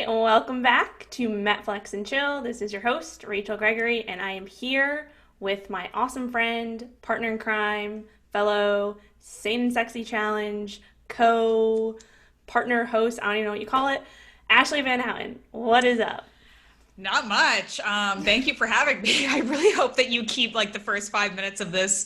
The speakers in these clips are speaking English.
right, welcome back to MetFlex and Chill. This is your host, Rachel Gregory, and I am here with my awesome friend, partner in crime, fellow Sane and Sexy Challenge, co-partner host, I don't even know what you call it, Ashleigh Vanhouten. What is up? Not much. Thank you for having me. I really hope that you keep like the first 5 minutes of this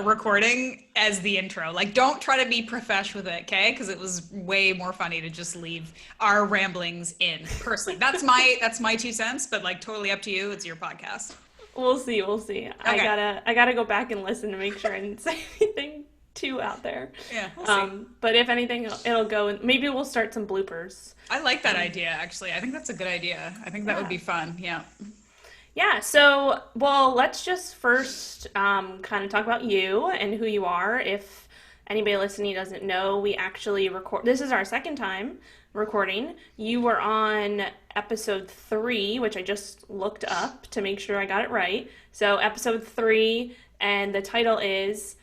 recording as the intro. Like, don't try to be profesh with it, okay? Because it was way more funny to just leave our ramblings in. Personally, that's my 2 cents. But like, totally up to you. It's your podcast. We'll see. Okay. I gotta go back and listen to make sure I didn't say anything too out there. Yeah, we'll see. But if anything, it'll go, and maybe we'll start some bloopers. I like that idea, actually. I think that's a good idea. I think that would Yeah. be fun. Yeah. Yeah, so, well, let's just first kind of talk about you and who you are. If anybody listening doesn't know, we actually record, this is our second time recording. You were on episode 3, which I just looked up to make sure I got it right. So, episode 3, and the title is,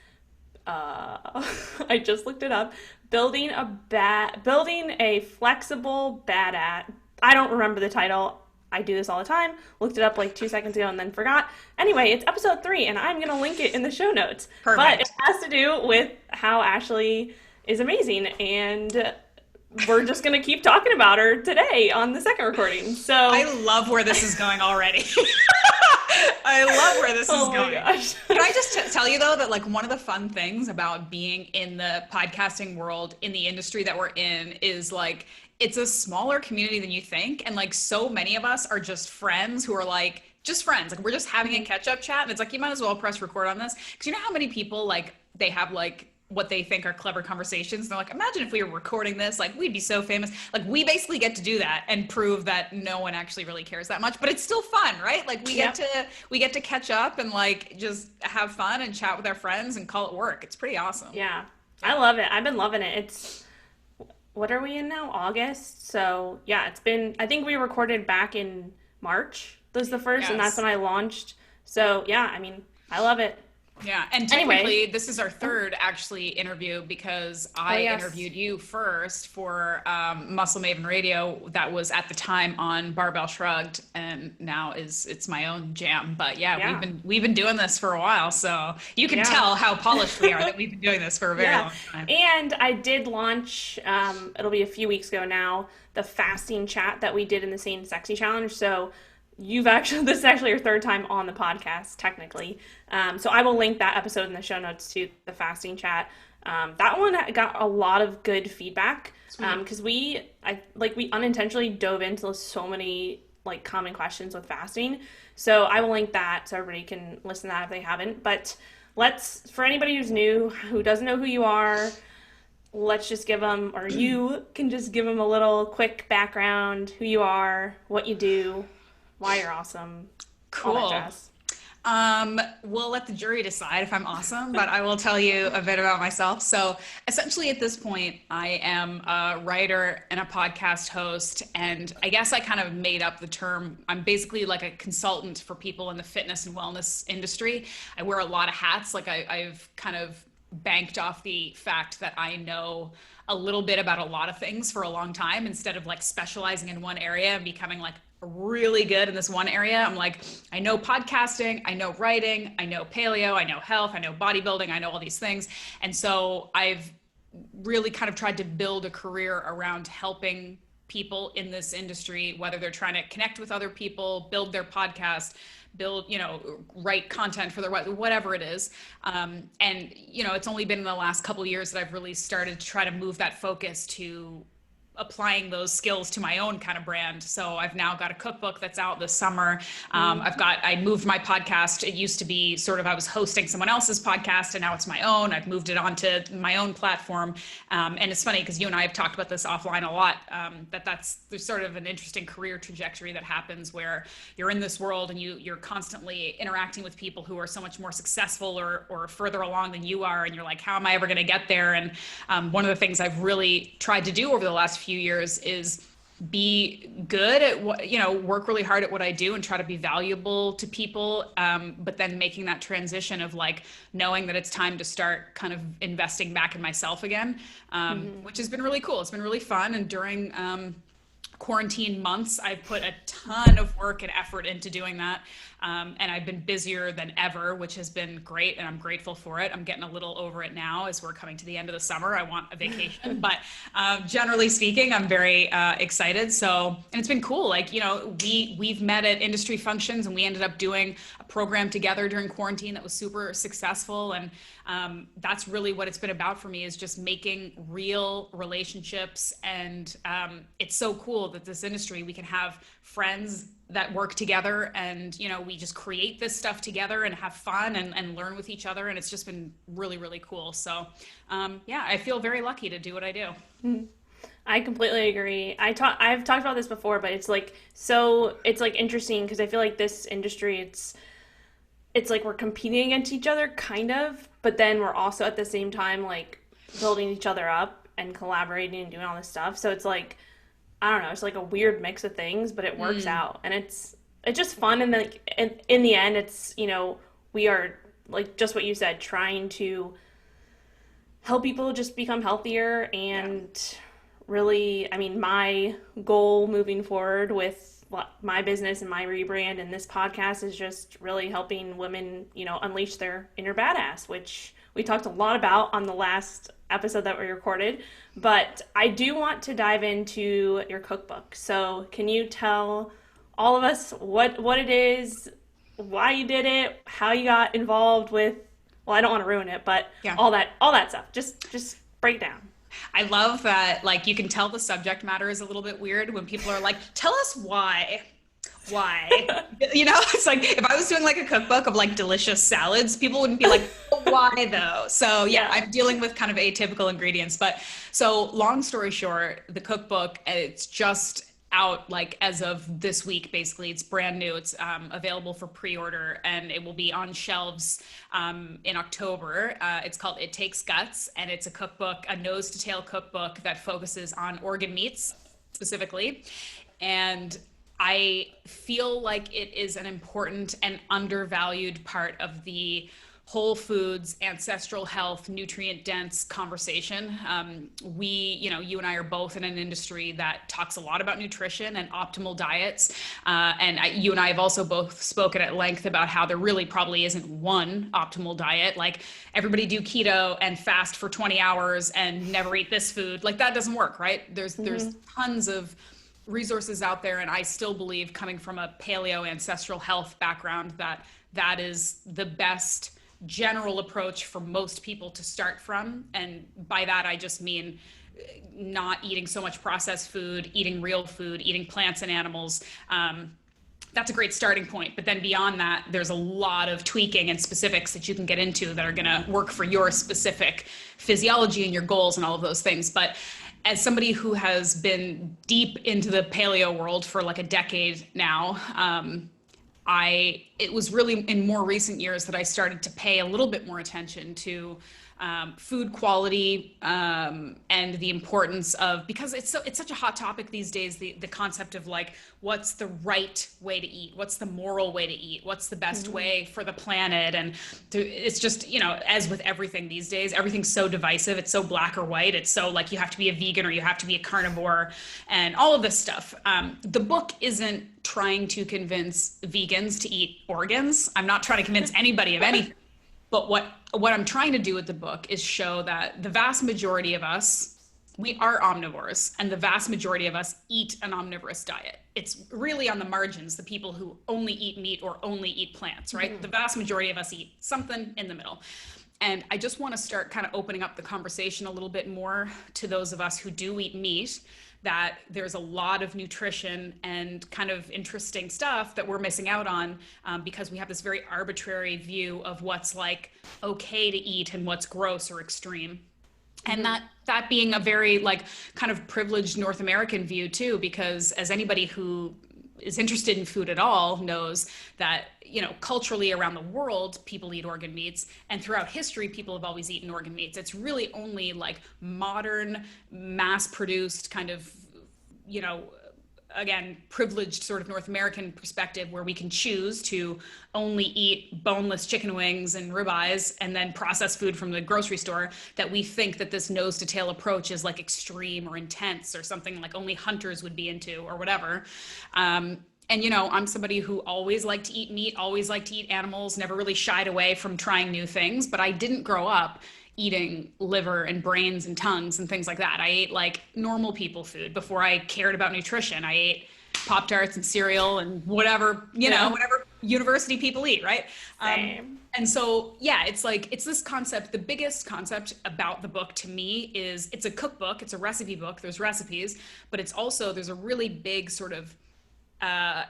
I just looked it up, building a flexible bad. I don't remember the title. I do this all the time. Looked it up like 2 seconds ago and then forgot. Anyway, it's episode 3, and I'm going to link it in the show notes. But it Perfect. has to do with how Ashleigh is amazing, and we're just going to keep talking about her today on the second recording. I So, love where this is going already. I love where this is oh my going. gosh. Can I just tell you though that like one of the fun things about being in the podcasting world in the industry that we're in is like it's a smaller community than you think, and like so many of us are just friends who are like just friends. Like we're just having a catch up chat, and it's like you might as well press record on this because you know how many people like they have like what they think are clever conversations. They're like, imagine if we were recording this, like we'd be so famous. Like we basically get to do that and prove that no one actually really cares that much, but it's still fun, right? Like Yep. we get to catch up and like just have fun and chat with our friends and call it work. It's pretty awesome. Yeah. I Yeah. love it. I've been loving it. What are we in now? August. So yeah, it's been, I think we recorded back in March was the first, and that's Yes. when I launched. So yeah, I mean, I love it. Yeah, and Anyway. technically, this is our third actually interview because Oh I yes. interviewed you first for Muscle Maven Radio. That was at the time on Barbell Shrugged, and now it's my own jam. But yeah, Yeah. we've been doing this for a while, so you can Yeah. tell how polished we are that we've been doing this for a very Yeah. long time. And I did launch, it'll be a few weeks ago now, the fasting chat that we did in the Sane Sexy Challenge. So you've actually, this is actually your third time on the podcast, technically. So I will link that episode in the show notes to the fasting chat. That one got a lot of good feedback Sweet. because we unintentionally dove into so many like common questions with fasting. So I will link that so everybody can listen to that if they haven't. But for anybody who's new, who doesn't know who you are, let's just give them, or you can just give them a little quick background, who you are, what you do, why you're awesome, all that Cool. jazz. We'll let the jury decide if I'm awesome, but I will tell you a bit about myself. So essentially at this point, I am a writer and a podcast host. And I guess I kind of made up the term. I'm basically like a consultant for people in the fitness and wellness industry. I wear a lot of hats. Like I've kind of banked off the fact that I know a little bit about a lot of things for a long time instead of like specializing in one area and becoming like really good in this one area. I'm like, I know podcasting, I know writing, I know paleo, I know health, I know bodybuilding, I know all these things. And so I've really kind of tried to build a career around helping people in this industry, whether they're trying to connect with other people, build their podcast, build, write content for their whatever it is. And, it's only been in the last couple of years that I've really started to try to move that focus to applying those skills to my own kind of brand. So I've now got a cookbook that's out this summer. I moved my podcast. It used to be sort of, I was hosting someone else's podcast and now it's my own. I've moved it onto my own platform. And it's funny because you and I have talked about this offline a lot, there's sort of an interesting career trajectory that happens where you're in this world and you're constantly interacting with people who are so much more successful or further along than you are. And you're like, how am I ever going to get there? And one of the things I've really tried to do over the last few years is be good at what, work really hard at what I do and try to be valuable to people. But then making that transition of like knowing that it's time to start kind of investing back in myself again, which has been really cool. It's been really fun. And during quarantine months, I've put a ton of work and effort into doing that. And I've been busier than ever, which has been great. And I'm grateful for it. I'm getting a little over it now as we're coming to the end of the summer. I want a vacation, but generally speaking, I'm very excited. So, and it's been cool. Like, you know, we've met at industry functions and we ended up doing a program together during quarantine that was super successful. And that's really what it's been about for me, is just making real relationships. And it's so cool that this industry, we can have friends that work together, and you know, we just create this stuff together and have fun and learn with each other, and it's just been really, really cool. So yeah, I feel very lucky to do what I do. I completely agree. I've talked about this before, but it's like, so it's like interesting because I feel like this industry, it's like we're competing against each other kind of, but then we're also at the same time like building each other up and collaborating and doing all this stuff. So it's like, I don't know, it's like a weird mix of things, but it works out, and it's just fun. And then like, in the end, it's, you know, we are like just what you said, trying to help people just become healthier. And really, I mean, my goal moving forward with my business and my rebrand and this podcast is just really helping women, you know, unleash their inner badass, which we talked a lot about on the last episode that we recorded. But I do want to dive into your cookbook. So can you tell all of us what it is, why you did it, how you got involved with, well, I don't want to ruin it, but all that stuff. Just break down. I love that, like, you can tell the subject matter is a little bit weird when people are like, tell us why. You know, it's like if I was doing like a cookbook of like delicious salads, people wouldn't be like, oh, why though? So yeah, I'm dealing with kind of atypical ingredients. But so long story short, the cookbook, it's just out like as of this week. Basically, it's brand new. It's available for pre-order, and it will be on shelves in October. It's called It Takes Guts, and it's a cookbook, a nose to tail cookbook that focuses on organ meats specifically. And I feel like it is an important and undervalued part of the whole foods, ancestral health, nutrient dense conversation. You know, you and I are both in an industry that talks a lot about nutrition and optimal diets. You and I have also both spoken at length about how there really probably isn't one optimal diet. Like, everybody do keto and fast for 20 hours and never eat this food. Like, that doesn't work, right? There's tons of resources out there, and I still believe, coming from a paleo ancestral health background, that is the best general approach for most people to start from. And by that, I just mean not eating so much processed food, eating real food, eating plants and animals. That's a great starting point. But then beyond that, there's a lot of tweaking and specifics that you can get into that are going to work for your specific physiology and your goals and all of those things. But as somebody who has been deep into the paleo world for like a decade now, it was really in more recent years that I started to pay a little bit more attention to food quality and the importance of, because it's such a hot topic these days, the concept of like, what's the right way to eat? What's the moral way to eat? What's the best way for the planet? And it's just, you know, as with everything these days, everything's so divisive. It's so black or white. It's so like, you have to be a vegan or you have to be a carnivore and all of this stuff. The book isn't trying to convince vegans to eat organs. I'm not trying to convince anybody of anything. But what I'm trying to do with the book is show that the vast majority of us, we are omnivores, and the vast majority of us eat an omnivorous diet. It's really on the margins, the people who only eat meat or only eat plants, right? The vast majority of us eat something in the middle. And I just want to start kind of opening up the conversation a little bit more to those of us who do eat meat, that there's a lot of nutrition and kind of interesting stuff that we're missing out on because we have this very arbitrary view of what's like okay to eat and what's gross or extreme. And that being a very like kind of privileged North American view too, because as anybody who is interested in food at all knows that, you know, culturally around the world, people eat organ meats, and throughout history, people have always eaten organ meats. It's really only like modern, mass-produced kind of, you know, again, privileged sort of North American perspective where we can choose to only eat boneless chicken wings and ribeyes and then processed food from the grocery store, that we think that this nose to tail approach is like extreme or intense or something like only hunters would be into or whatever. And, you know, I'm somebody who always liked to eat meat, always liked to eat animals, never really shied away from trying new things, but I didn't grow up eating liver and brains and tongues and things like that. I ate like normal people food before I cared about nutrition. I ate Pop-Tarts and cereal and whatever, you know, whatever university people eat, right? And so, yeah, it's like, it's this concept. The biggest concept about the book to me is it's a cookbook, it's a recipe book, there's recipes, but it's also, there's a really big sort of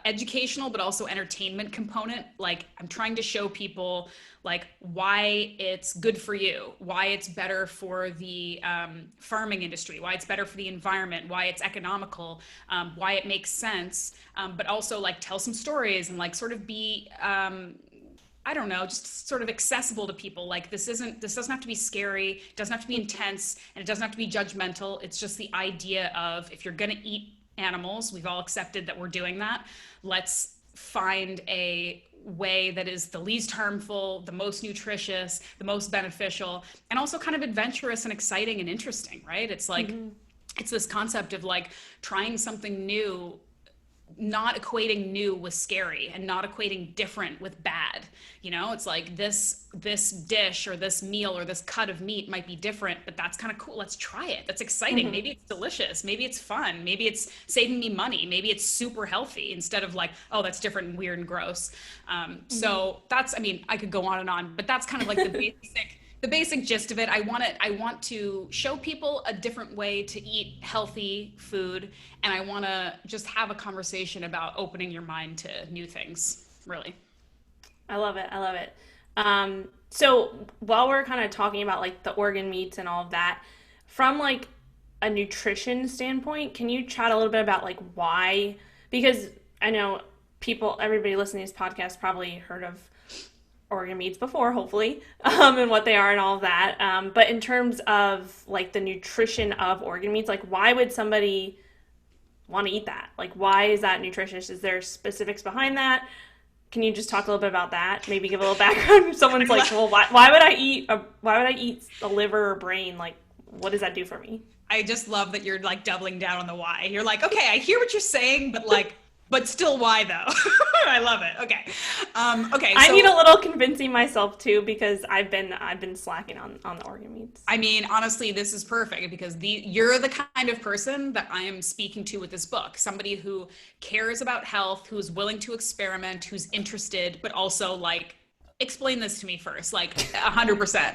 educational, but also entertainment component. Like, I'm trying to show people like why it's good for you, why it's better for the farming industry, why it's better for the environment, why it's economical, why it makes sense, but also like tell some stories and like sort of be, I don't know, just sort of accessible to people. Like this doesn't have to be scary, it doesn't have to be intense, and it doesn't have to be judgmental. It's just the idea of, if you're gonna eat animals, we've all accepted that we're doing that. Let's find a way that is the least harmful, the most nutritious, the most beneficial, and also kind of adventurous and exciting and interesting, right? It's like, it's this concept of like trying something new, not equating new with scary and not equating different with bad. You know, it's like this dish or this meal or this cut of meat might be different, but that's kind of cool. Let's try it. That's exciting. Maybe it's delicious. Maybe it's fun. Maybe it's saving me money. Maybe it's super healthy, instead of like, oh, that's different and weird and gross. So that's, I mean, I could go on, but that's kind of like the basic gist of it. I want to show people a different way to eat healthy food, and I want to just have a conversation about opening your mind to new things, really. I love it. So while we're kind of talking about like the organ meats and all of that, from like a nutrition standpoint, can you chat a little bit about like why? Because I know everybody listening to this podcast probably heard of organ meats before, hopefully, and what they are and all of that. But in terms of like the nutrition of organ meats, like why would somebody want to eat that? Like, why is that nutritious? Is there specifics behind that? Can you just talk a little bit about that? Maybe give a little background. If someone's like, well, why would I eat a liver or brain? Like, what does that do for me? I just love that you're like doubling down on the why. You're like, okay, I hear what you're saying, but like, but still, why though? I love it. Okay. Okay. I need a little convincing myself too, because I've been slacking on the organ meats. I mean, honestly, this is perfect because you're the kind of person that I am speaking to with this book. Somebody who cares about health, who's willing to experiment, who's interested, but also like, explain this to me first, like 100%.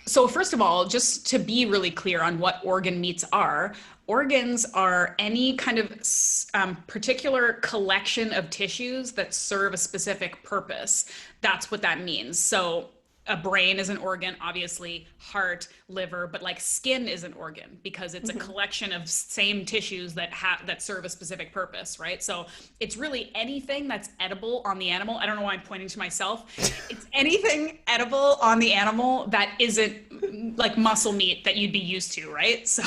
So first of all, just to be really clear on what organ meats are, organs are any kind of particular collection of tissues that serve a specific purpose. That's what that means. So a brain is an organ, obviously, heart, liver, but like skin is an organ because it's a collection of same tissues that serve a specific purpose, right? So it's really anything that's edible on the animal. I don't know why I'm pointing to myself. It's anything edible on the animal that isn't like muscle meat that you'd be used to, right? So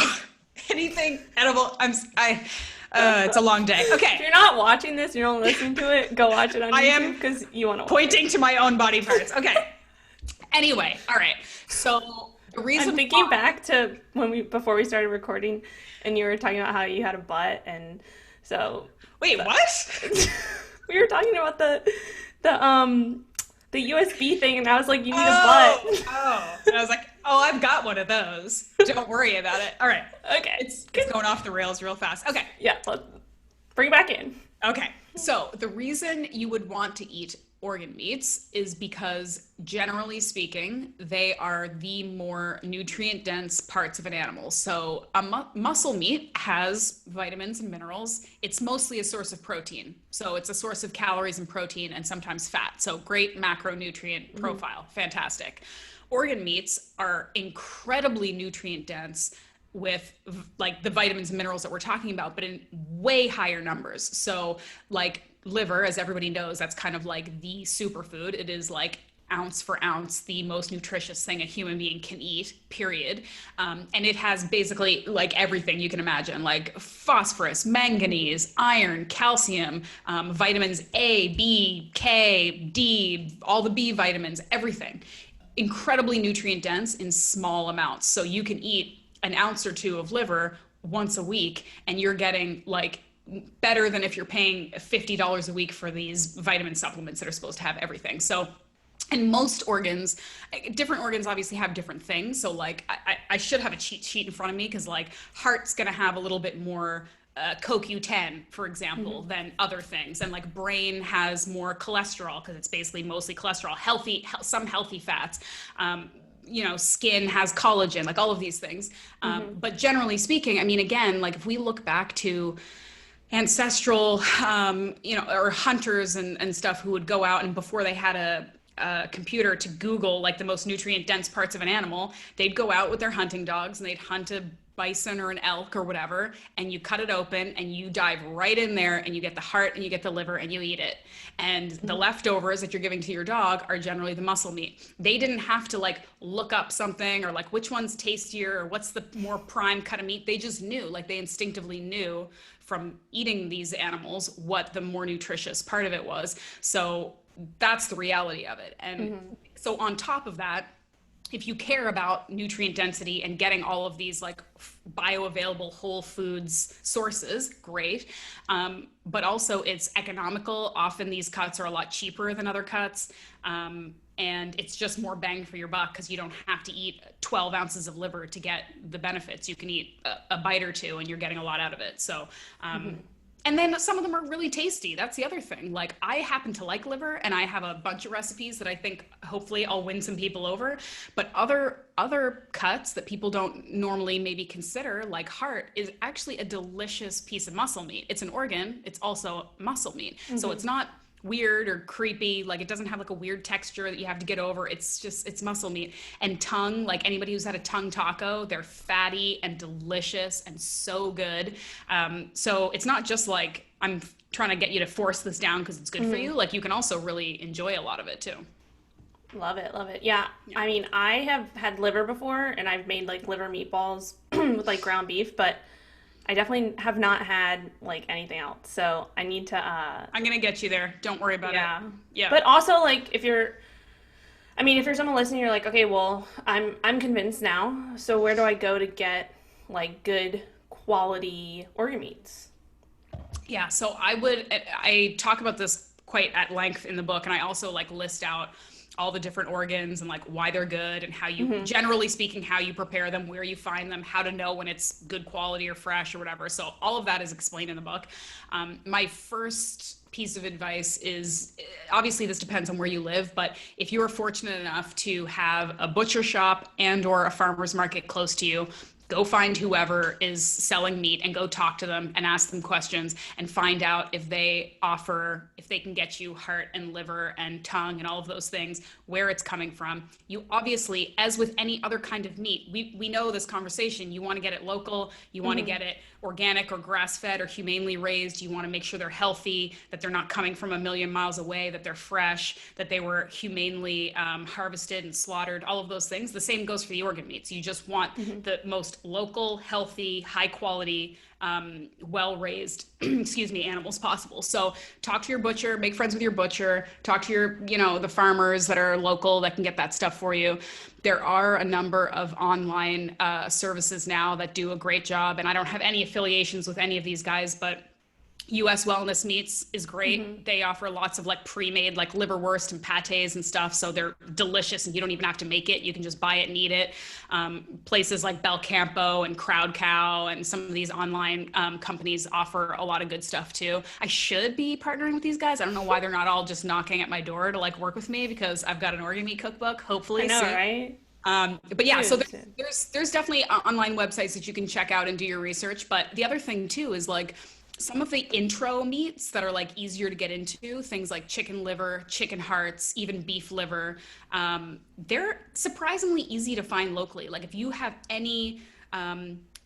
anything edible. It's a long day. Okay. If you're not watching this, you're not listening to it, go watch it on YouTube because you want to pointing to my own body parts. Okay. Anyway, all right. So the reason I'm thinking back to before we started recording, and you were talking about how you had a butt, and so wait, what? We were talking about the USB thing, and I was like, you need a butt. Oh, and I was like, oh, I've got one of those. Don't worry about it. All right. Okay. It's going off the rails real fast. Okay. Yeah. Let's bring it back in. Okay. So the reason you would want to eat organ meats is because, generally speaking, they are the more nutrient dense parts of an animal. So a muscle meat has vitamins and minerals. It's mostly a source of protein. So it's a source of calories and protein and sometimes fat. So great macronutrient profile. Fantastic. Organ meats are incredibly nutrient dense with like the vitamins and minerals that we're talking about, but in way higher numbers. So like liver, as everybody knows, that's kind of like the superfood. It is like ounce for ounce the most nutritious thing a human being can eat, period. And it has basically like everything you can imagine, like phosphorus, manganese, iron, calcium, vitamins A, B, K, D, all the B vitamins, everything. Incredibly nutrient dense in small amounts. So you can eat an ounce or two of liver once a week and you're getting like better than if you're paying $50 a week for these vitamin supplements that are supposed to have everything. So, and most organs, different organs obviously have different things. So like I should have a cheat sheet in front of me because like heart's going to have a little bit more CoQ10, for example, than other things. And like brain has more cholesterol because it's basically mostly cholesterol, some healthy fats. Skin has collagen, like all of these things. But generally speaking, I mean, again, like if we look back to ancestral, or hunters and stuff who would go out and before they had a computer to Google like the most nutrient dense parts of an animal, they'd go out with their hunting dogs and they'd hunt a bison or an elk or whatever, and you cut it open and you dive right in there and you get the heart and you get the liver and you eat it. And the leftovers that you're giving to your dog are generally the muscle meat. They didn't have to like look up something or like which one's tastier or what's the more prime cut of meat. They just knew, like they instinctively knew from eating these animals what the more nutritious part of it was. So that's the reality of it. And so on top of that, if you care about nutrient density and getting all of these like bioavailable whole foods sources, great. But also it's economical. Often these cuts are a lot cheaper than other cuts. And it's just more bang for your buck because you don't have to eat 12 ounces of liver to get the benefits. You can eat a bite or two and you're getting a lot out of it. So, and then some of them are really tasty. That's the other thing. Like I happen to like liver and I have a bunch of recipes that I think hopefully I'll win some people over. But other cuts that people don't normally maybe consider, like heart, is actually a delicious piece of muscle meat. It's an organ. It's also muscle meat. So it's not weird or creepy, like it doesn't have like a weird texture that you have to get over. It's muscle meat. And tongue, like anybody who's had a tongue taco, they're fatty and delicious and so good. So it's not just like I'm trying to get you to force this down because it's good for you. Like you can also really enjoy a lot of it too. Love it. Yeah. I mean, I have had liver before and I've made like liver meatballs with like ground beef, but I definitely have not had like anything else. So I need to I'm gonna get you there. Don't worry about it. Yeah. But also like if you're someone listening, you're like, okay, well, I'm convinced now. So where do I go to get like good quality organ meats? Yeah, so I talk about this quite at length in the book, and I also like list out all the different organs and like why they're good and how you, generally speaking, how you prepare them, where you find them, how to know when it's good quality or fresh or whatever. So all of that is explained in the book. My first piece of advice is, obviously this depends on where you live, but if you are fortunate enough to have a butcher shop and or a farmer's market close to you, go find whoever is selling meat and go talk to them and ask them questions and find out if they can get you heart and liver and tongue and all of those things, where it's coming from. You obviously, as with any other kind of meat, we know this conversation, you want to get it local, you want to get it organic or grass-fed or humanely raised, you want to make sure they're healthy, that they're not coming from a million miles away, that they're fresh, that they were humanely harvested and slaughtered, all of those things. The same goes for the organ meats. You just want the most local, healthy, high quality, well-raised, animals possible. So talk to your butcher, make friends with your butcher, talk to your, the farmers that are local that can get that stuff for you. There are a number of online services now that do a great job, and I don't have any affiliations with any of these guys, but US Wellness Meats is great. They offer lots of like pre-made like liverwurst and pates and stuff. So they're delicious and you don't even have to make it. You can just buy it and eat it. Places like Belcampo and Crowdcow and some of these online companies offer a lot of good stuff too. I should be partnering with these guys. I don't know why they're not all just knocking at my door to like work with me, because I've got an organ meat cookbook, hopefully. I know, soon. right? But yeah, so there's definitely online websites that you can check out and do your research. But the other thing too is like, some of the intro meats that are like easier to get into, things like chicken liver, chicken hearts, even beef liver, they're surprisingly easy to find locally. Like if you have any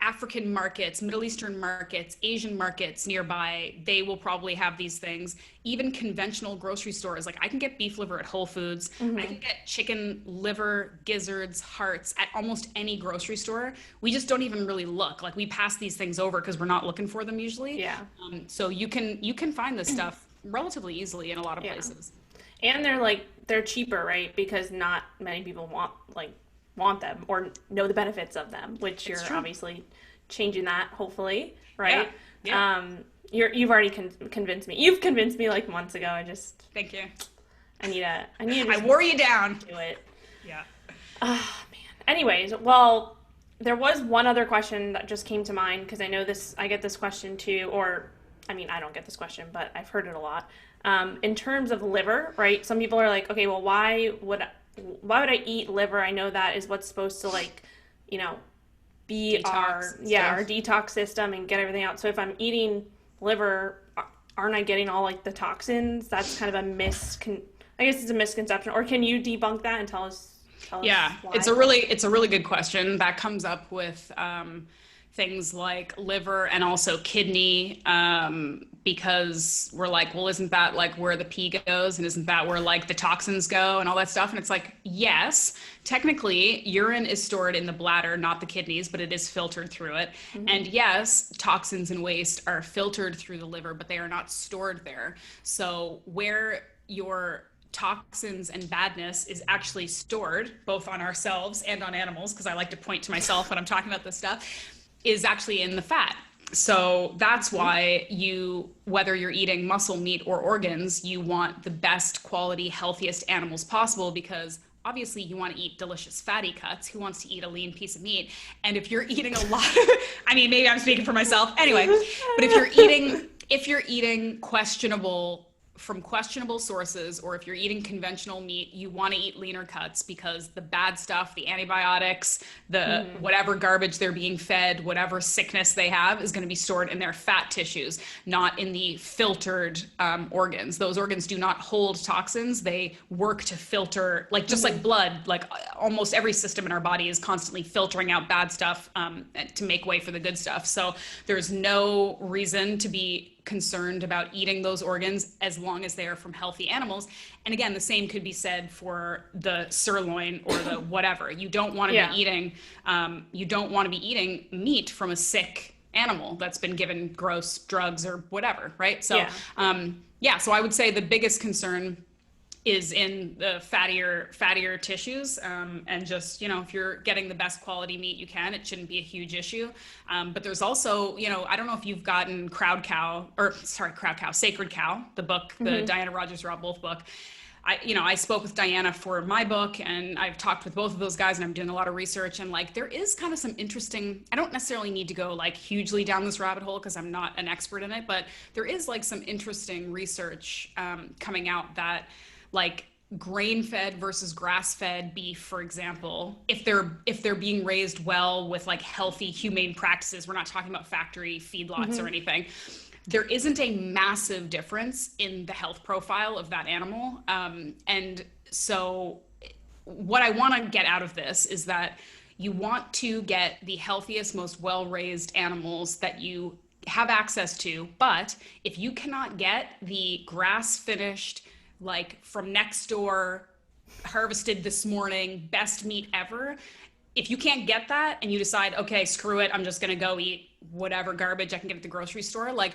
African markets, Middle Eastern markets, Asian markets nearby, they will probably have these things. Even conventional grocery stores, like I can get beef liver at Whole Foods. I can get chicken liver, gizzards, hearts at almost any grocery store. We just don't even really look. Like we pass these things over because we're not looking for them usually. Yeah. So you can find this stuff relatively easily in a lot of Yeah. places. And they're cheaper, right? Because not many people want them or know the benefits of them, which you're true. obviously changing that, hopefully, right? Yeah. You've already convinced me. You've convinced me like months ago. Thank you. I need to I just wore you down. do it. Yeah. Oh man. Anyways, well, there was one other question that just came to mind because I get this question too, or I mean, I don't get this question, but I've heard it a lot. In terms of liver, right? Some people are like, okay, well, why would I eat liver? I know that is what's supposed to be Detox our detox system and get everything out. So if I'm eating liver, aren't I getting all like the toxins? That's kind of I guess it's a misconception. Or can you debunk that and tell us Yeah, why? it's a really good question that comes up with things like liver and also kidney, because we're like, well, isn't that like where the pee goes, and isn't that where like the toxins go and all that stuff? And it's like, yes, technically urine is stored in the bladder, not the kidneys, but it is filtered through it. And yes, toxins and waste are filtered through the liver, but they are not stored there. So where your toxins and badness is actually stored, both on ourselves and on animals, because I like to point to myself when I'm talking about this stuff, is actually in the fat. So that's why whether you're eating muscle, meat, or organs, you want the best quality, healthiest animals possible, because obviously you want to eat delicious fatty cuts. Who wants to eat a lean piece of meat? And if you're eating a lot of, I mean, maybe I'm speaking for myself anyway, but if you're eating from questionable sources, or if you're eating conventional meat, you want to eat leaner cuts, because the bad stuff, the antibiotics, the whatever garbage they're being fed, whatever sickness they have, is going to be stored in their fat tissues, not in the filtered organs. Those organs do not hold toxins. They work to filter, like just like blood, like almost every system in our body is constantly filtering out bad stuff to make way for the good stuff. So there's no reason to be concerned about eating those organs as long as they are from healthy animals. And again, the same could be said for the sirloin or the whatever. You don't want to be eating meat from a sick animal that's been given gross drugs or whatever, right? So so I would say the biggest concern is in the fattier tissues, and just, if you're getting the best quality meat you can, it shouldn't be a huge issue. But there's also, I don't know if you've gotten Crowdcow, Sacred Cow, the book, the Diana Rodgers Rob Wolf book. I spoke with Diana for my book, and I've talked with both of those guys, and I'm doing a lot of research, and like there is kind of some interesting, I don't necessarily need to go like hugely down this rabbit hole because I'm not an expert in it, but there is like some interesting research coming out that like grain-fed versus grass-fed beef, for example, if they're being raised well with like healthy, humane practices, we're not talking about factory feedlots or anything, there isn't a massive difference in the health profile of that animal. And so what I want to get out of this is that you want to get the healthiest, most well-raised animals that you have access to, but if you cannot get the grass-finished, like from next door, harvested this morning, best meat ever, if you can't get that and you decide, okay, screw it, I'm just going to go eat whatever garbage I can get at the grocery store, like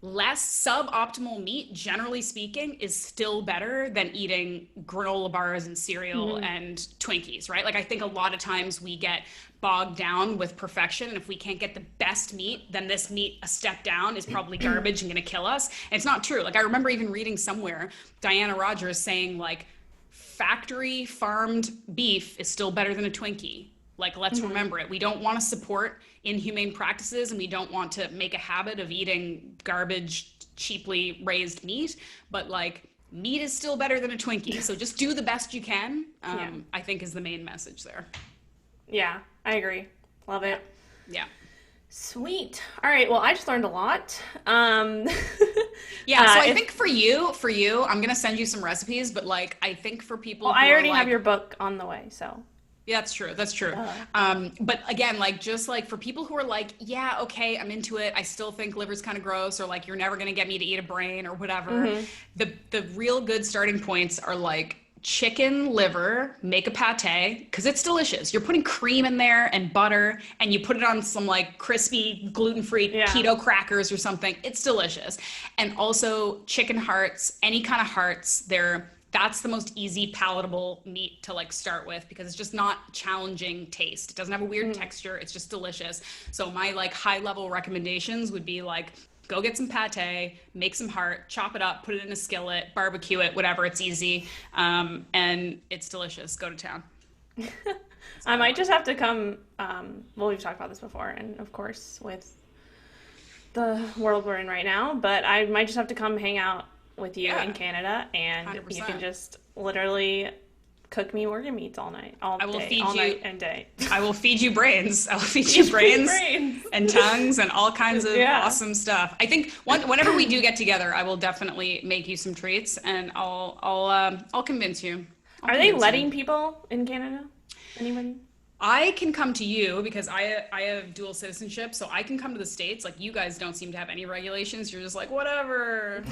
less suboptimal meat, generally speaking, is still better than eating granola bars and cereal and Twinkies, right? Like I think a lot of times we get bogged down with perfection, and if we can't get the best meat, then this meat a step down is probably garbage and going to kill us. And it's not true. Like I remember even reading somewhere Diana Rodgers saying like factory farmed beef is still better than a Twinkie. Like, let's remember it. We don't want to support inhumane practices, and we don't want to make a habit of eating garbage, cheaply raised meat, but like meat is still better than a Twinkie. So just do the best you can, I think is the main message there. Yeah, I agree. Love it. Yeah. Sweet. All right. Well, I just learned a lot. So I think for you, I'm going to send you some recipes, but like, I think for people, I already have your book on the way. So Yeah, that's true. That's true. But again, like just like for people who are like, yeah, okay, I'm into it. I still think liver's kind of gross, or like you're never gonna get me to eat a brain or whatever. The real good starting points are like chicken liver, make a pate because it's delicious. You're putting cream in there and butter, and you put it on some like crispy gluten-free Yeah. keto crackers or something. It's delicious. And also chicken hearts, any kind of hearts. That's the most easy palatable meat to like start with because it's just not challenging taste. It doesn't have a weird texture. It's just delicious. So my like high level recommendations would be like, go get some pate, make some heart, chop it up, put it in a skillet, barbecue it, whatever. It's easy. And it's delicious. Go to town. I might just have to come, well, we've talked about this before, and of course with the world we're in right now, but I might just have to come hang out with you in Canada, and 100%. You can just literally cook me organ meats all night, all night and day. I will feed you brains. I will feed you brains and tongues and all kinds of awesome stuff. I think whenever we do get together, I will definitely make you some treats, and I'll convince you. Are they letting people in Canada? Anybody? I can come to you because I have dual citizenship, so I can come to the States. Like you guys don't seem to have any regulations. You're just like whatever,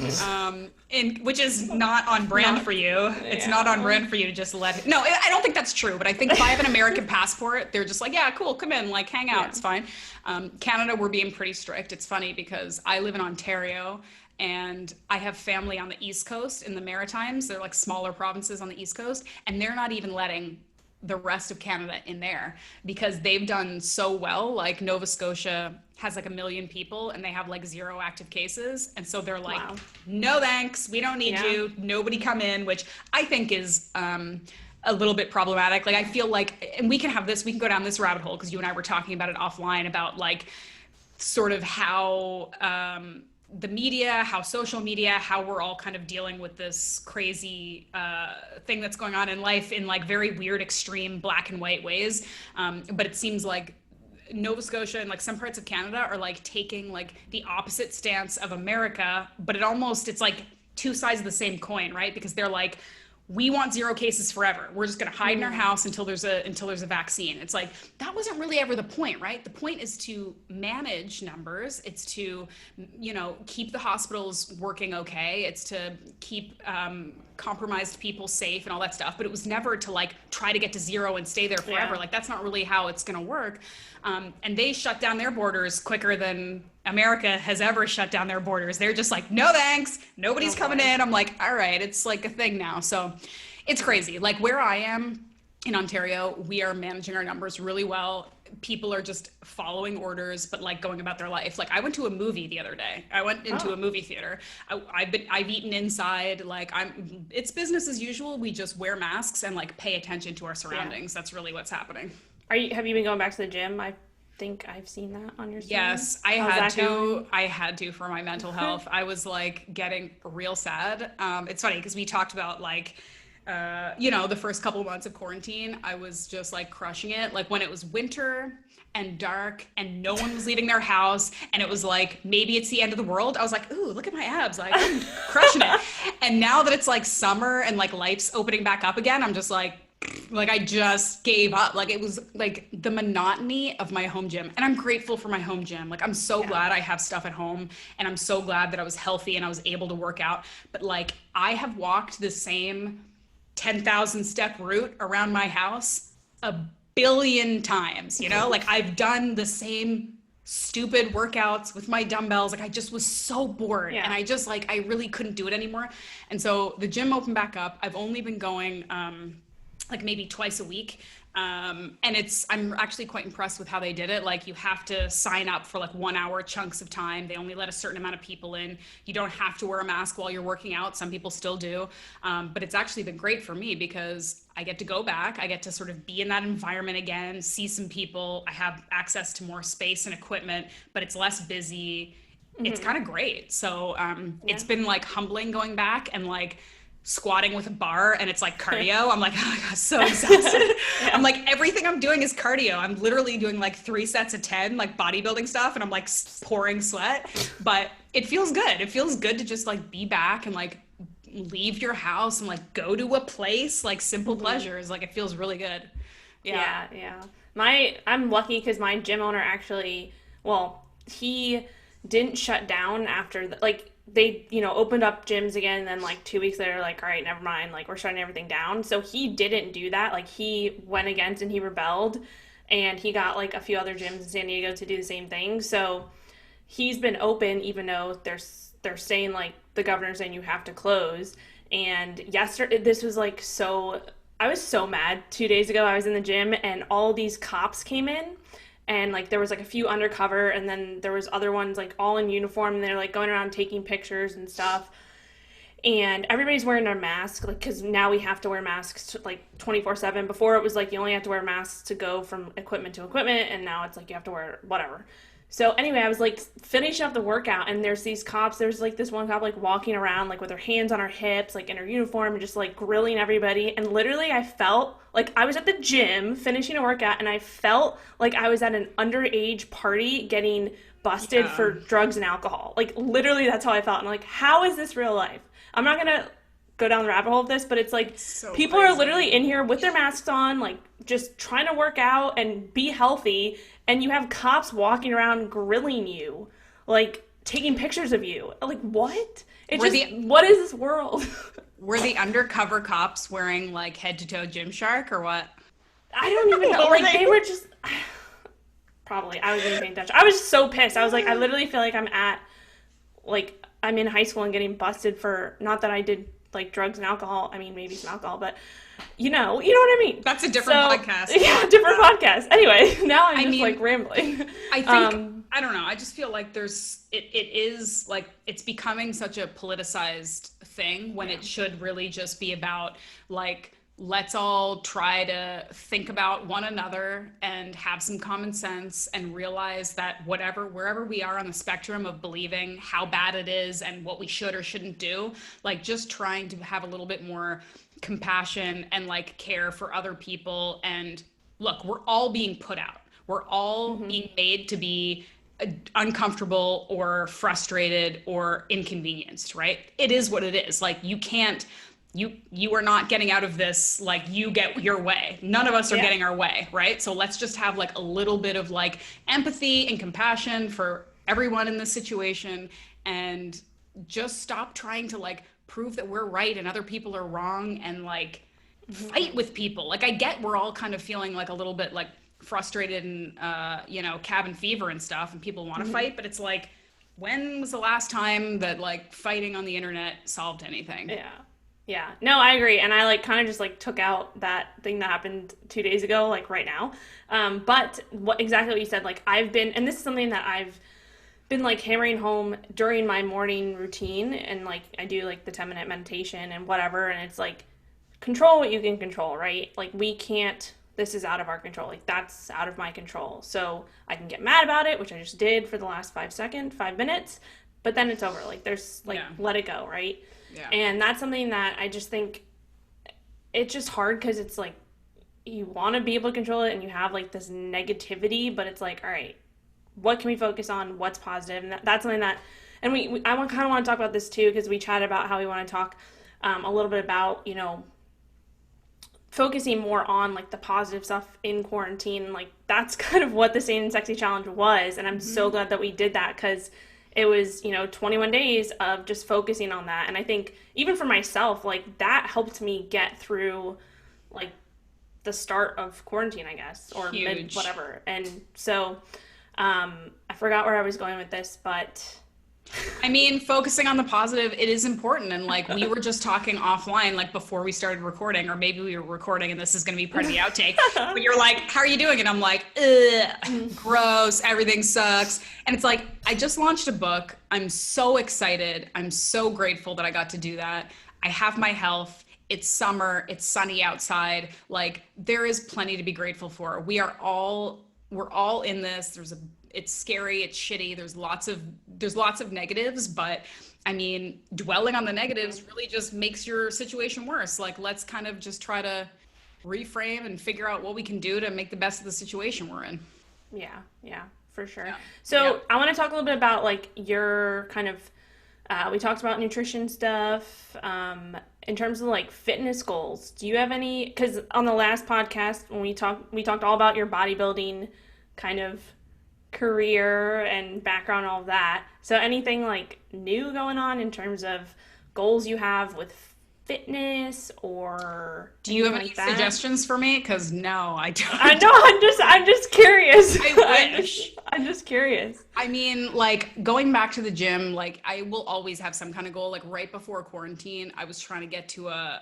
which is not on brand for you. It's not on brand for you to just let. No, I don't think that's true. But I think if I have an American passport, they're just like, yeah, cool, come in, like hang out, it's fine. Canada, we're being pretty strict. It's funny because I live in Ontario. And I have family on the East Coast in the Maritimes. They're like smaller provinces on the East Coast, and they're not even letting the rest of Canada in there because they've done so well. Like Nova Scotia has like 1 million people and they have like 0 active cases. And so they're like, no thanks, we don't need you. Nobody come in, which I think is a little bit problematic. Like I feel like, and we can go down this rabbit hole because you and I were talking about it offline about like sort of how the media, how social media, how we're all kind of dealing with this crazy thing that's going on in life in like very weird, extreme black and white ways. But it seems like Nova Scotia and like some parts of Canada are like taking like the opposite stance of America, but it's like two sides of the same coin, right? Because they're like, we want 0 cases forever. We're just going to hide in our house until there's a vaccine. It's like, that wasn't really ever the point, right? The point is to manage numbers. It's to, keep the hospitals working okay. It's to keep compromised people safe and all that stuff. But it was never to like try to get to 0 and stay there forever. Yeah. Like that's not really how it's going to work. And they shut down their borders quicker than America has ever shut down their borders. They're just like, no thanks, nobody's coming in. I'm like, all right, it's like a thing now. So it's crazy. Like where I am in Ontario, we are managing our numbers really well. People are just following orders, but like going about their life. Like I went to a movie the other day. I went into a movie theater. I've eaten inside. Like it's business as usual. We just wear masks and like pay attention to our surroundings. That's really what's happening. Have you been going back to the gym? I think I've seen that on your story. Yes, I had to for my mental health. I was like getting real sad. It's funny because we talked about like the first couple of months of quarantine, I was just like crushing it. Like when it was winter and dark and no one was leaving their house and it was like, maybe it's the end of the world. I was like, ooh, look at my abs. Like I'm crushing it. And now that it's like summer and like life's opening back up again, I'm just like I just gave up. Like it was like the monotony of my home gym. And I'm grateful for my home gym. Like I'm so glad I have stuff at home and I'm so glad that I was healthy and I was able to work out. But like I have walked the same 10,000 step route around my house 1 billion times, like I've done the same stupid workouts with my dumbbells. Like I just was so bored and I just like, I really couldn't do it anymore. And so the gym opened back up. I've only been going like maybe twice a week. And I'm actually quite impressed with how they did it. Like you have to sign up for like 1 hour chunks of time. They only let a certain amount of people in. You don't have to wear a mask while you're working out. Some people still do. But it's actually been great for me because I get to go back. I get to sort of be in that environment again, see some people. I have access to more space and equipment, but it's less busy. It's kind of great. So it's been like humbling going back and like squatting with a bar and it's like cardio. I'm like, oh my God, so exhausted. I'm like, everything I'm doing is cardio. I'm literally doing like 3 sets of 10, like bodybuilding stuff. And I'm like pouring sweat, but it feels good. It feels good to just like be back and like leave your house and like go to a place, like simple pleasures. Like it feels really good. Yeah. Yeah. I'm lucky because my gym owner actually, well, he didn't shut down after like they, opened up gyms again. And then like 2 weeks later, like, all right, never mind. Like we're shutting everything down. So he didn't do that. Like he went against and he rebelled, and he got like a few other gyms in San Diego to do the same thing. So he's been open even though they're saying like the governor's saying you have to close. And yesterday, this was like so. I was so mad 2 days ago. I was in the gym and all these cops came in, and like there was like a few undercover, and then there was other ones like all in uniform, and they're like going around taking pictures and stuff. And everybody's wearing their mask, like, because now we have to wear masks like 24/7. Before it was like you only have to wear masks to go from equipment to equipment, and now it's like you have to wear whatever. So anyway, I was like finishing up the workout, and there's these cops. There's like this one cop like walking around like with her hands on her hips, like in her uniform, and just like grilling everybody. And literally, I felt like I was at the gym finishing a workout, and I felt like I was at an underage party getting busted for drugs and alcohol. Like literally, that's how I felt. And like, how is this real life? I'm not gonna go down the rabbit hole of this, but it's like so people crazy. are literally in here with their masks on, like just trying to work out and be healthy, and you have cops walking around grilling you, like taking pictures of you. Like what? What is this world? Were the undercover cops wearing like head to toe Gymshark or what? I don't even know. Like they were just probably. I wasn't even paying attention. I was so pissed. I was like, I literally feel like I'm in high school and getting busted for, not that I did like drugs and alcohol. I mean, maybe some alcohol, but you know what I mean. That's a different podcast. Yeah, different podcast. Anyway, now I'm just like rambling. I think, I don't know. I just feel like it is like, it's becoming such a politicized thing when it should really just be about like, let's all try to think about one another and have some common sense and realize that wherever we are on the spectrum of believing how bad it is and what we should or shouldn't do, like just trying to have a little bit more compassion and like care for other people. And look, we're all being put out. We're all being made to be uncomfortable or frustrated or inconvenienced, right? It is what it is. Like you are not getting out of this like you get your way. None of us are getting our way, right? So let's just have like a little bit of like empathy and compassion for everyone in this situation, and just stop trying to like prove that we're right and other people are wrong, and like fight with people. Like I get we're all kind of feeling like a little bit like frustrated and cabin fever and stuff, and people want to fight, but it's like, when was the last time that like fighting on the internet solved anything? Yeah. No, I agree. And I like kind of just like took out that thing that happened 2 days ago, like right now. But exactly what you said, like I've been, and this is something that I've been like hammering home during my morning routine, and like I do like the 10-minute meditation and whatever. And it's like, control what you can control, right? Like this is out of our control. Like that's out of my control. So I can get mad about it, which I just did for the last 5 minutes, but then it's over. Like there's like, let it go. Right. Yeah. And that's something that I just think it's just hard, because it's like you want to be able to control it and you have like this negativity, but it's like, all right, what can we focus on? What's positive? And that's something that, and I kind of want to talk about this too, because we chatted about how we want to talk a little bit about, focusing more on like the positive stuff in quarantine. Like that's kind of what the Sane and Sexy Challenge was. And I'm so glad that we did that, because it was, 21 days of just focusing on that. And I think even for myself, like that helped me get through like the start of quarantine, I guess, or mid whatever. And so I forgot where I was going with this, but I mean, focusing on the positive, it is important. And like we were just talking offline, like before we started recording, or maybe we were recording and this is going to be part of the outtake, but you're like, how are you doing? And I'm like, ugh, gross, everything sucks. And it's like, I just launched a book. I'm so excited. I'm so grateful that I got to do that. I have my health. It's summer. It's sunny outside. Like there is plenty to be grateful for. We're all in this. It's scary, it's shitty, there's lots of negatives, but I mean, dwelling on the negatives really just makes your situation worse. Like let's kind of just try to reframe and figure out what we can do to make the best of the situation we're in. Yeah, for sure. So I want to talk a little bit about like your kind of We talked about nutrition stuff. In terms of like fitness goals, do you have any? Because on the last podcast when we talked all about your bodybuilding kind of career and background, all of that. So anything like new going on in terms of goals you have with fitness or Do you have anything any like that? suggestions for me? Because no, I I don't. know. I'm just curious. I wish. I'm just curious. I mean, like going back to the gym, like I will always have some kind of goal. Like right before quarantine, I was trying to get to a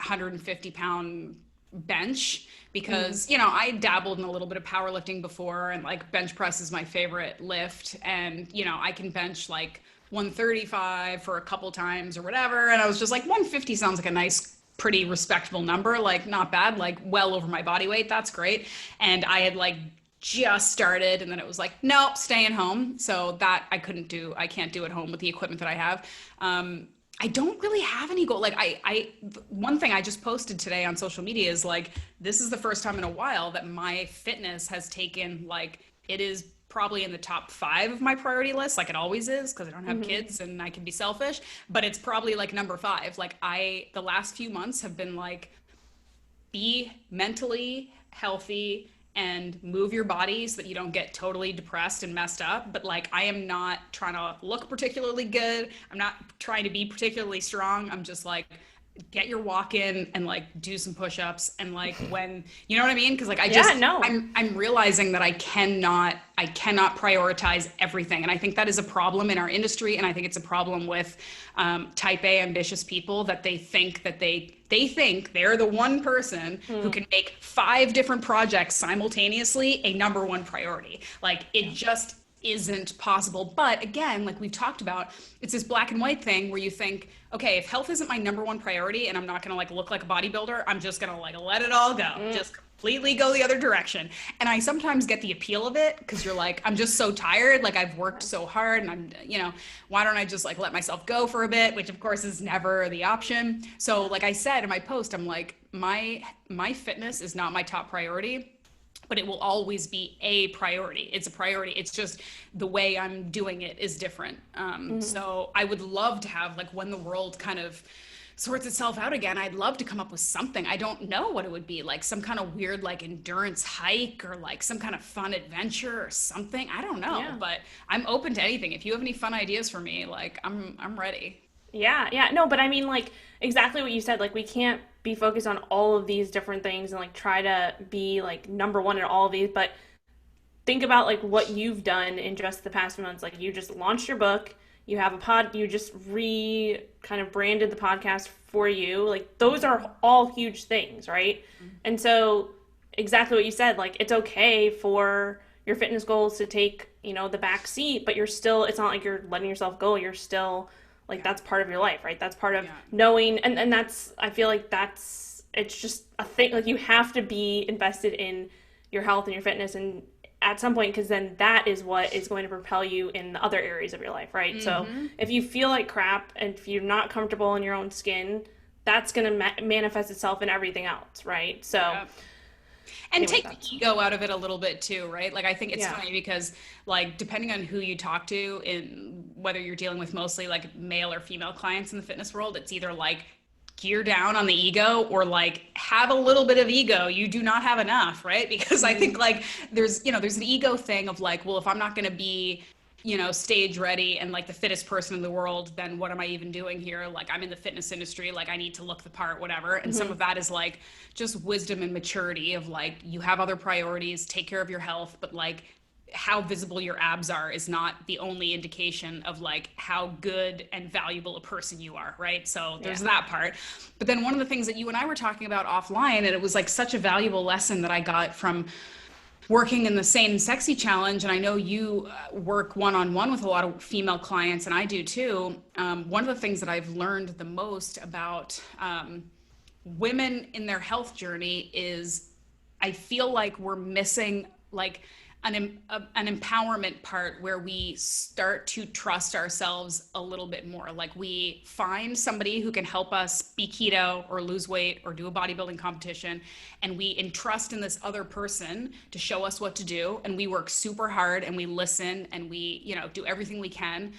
150-pound bench because, I dabbled in a little bit of powerlifting before, and like bench press is my favorite lift. And, I can bench like 135 for a couple times or whatever. And I was just like, 150 sounds like a nice, pretty respectable number, like not bad, like well over my body weight. That's great. And I had like just started, and then it was like, nope, staying home. So that I can't do at home with the equipment that I have. I don't really have any goal. Like one thing I just posted today on social media is like, this is the first time in a while that my fitness has taken, like, it is probably in the top 5 of my priority list. Like it always is, because I don't have kids and I can be selfish, but it's probably like number 5. Like the last few months have been like, be mentally healthy and move your body so that you don't get totally depressed and messed up. But like, I am not trying to look particularly good. I'm not trying to be particularly strong. I'm just like, get your walk in and like do some push-ups. And like, when, you know what I mean? Cause like, I'm realizing that I cannot prioritize everything. And I think that is a problem in our industry. And I think it's a problem with type A ambitious people, that they think they're the one person who can make 5 different projects simultaneously a number 1 priority. Like it just isn't possible. But again, like we've talked about, it's this black and white thing where you think, okay, if health isn't my number 1 priority and I'm not gonna like look like a bodybuilder, I'm just gonna like let it all go. Just completely go the other direction. And I sometimes get the appeal of it, because you're like, I'm just so tired, like I've worked so hard, and I'm, why don't I just like let myself go for a bit, which of course is never the option. So like I said in my post, I'm like, my fitness is not my top priority, but it will always be a priority. It's a priority. It's just the way I'm doing it is different. So I would love to have, like, when the world kind of sorts itself out again, I'd love to come up with something. I don't know what it would be, like some kind of weird like endurance hike, or like some kind of fun adventure or something. I don't know, but I'm open to anything. If you have any fun ideas for me, like I'm ready. Yeah. No, but I mean, like, exactly what you said. Like, we can't be focused on all of these different things and like try to be like number 1 in all of these. But think about like what you've done in just the past few months. Like, you just launched your book, you have a you just kind of branded the podcast for you. Like, those are all huge things, right? And so, exactly what you said, like, it's okay for your fitness goals to take, the back seat, but it's not like you're letting yourself go. You're still, like, that's part of your life, right? That's part of knowing, and that's, I feel like it's just a thing. Like, you have to be invested in your health and your fitness, and at some point, because then that is what is going to propel you in the other areas of your life, right? So if you feel like crap and if you're not comfortable in your own skin, that's going to manifest itself in everything else, right? So and take the ego out of it a little bit too, right? Like, I think it's funny because, like, depending on who you talk to, in whether you're dealing with mostly like male or female clients in the fitness world, it's either like gear down on the ego, or like have a little bit of ego. You do not have enough, right? Because I think like there's an ego thing of like, well, if I'm not going to be stage ready and like the fittest person in the world, then what am I even doing here? Like, I'm in the fitness industry, like I need to look the part, whatever. And some of that is like just wisdom and maturity of like, you have other priorities, take care of your health, but like how visible your abs are is not the only indication of like how good and valuable a person you are, right? So there's that part. But then one of the things that you and I were talking about offline, and it was like such a valuable lesson that I got from working in the Sane and Sexy Challenge, and I know you work one-on-one with a lot of female clients, and I do too. One of the things that I've learned the most about women in their health journey is, I feel like we're missing like an empowerment part where we start to trust ourselves a little bit more. Like, we find somebody who can help us be keto or lose weight or do a bodybuilding competition, and we entrust in this other person to show us what to do, and we work super hard and we listen and we do everything we can.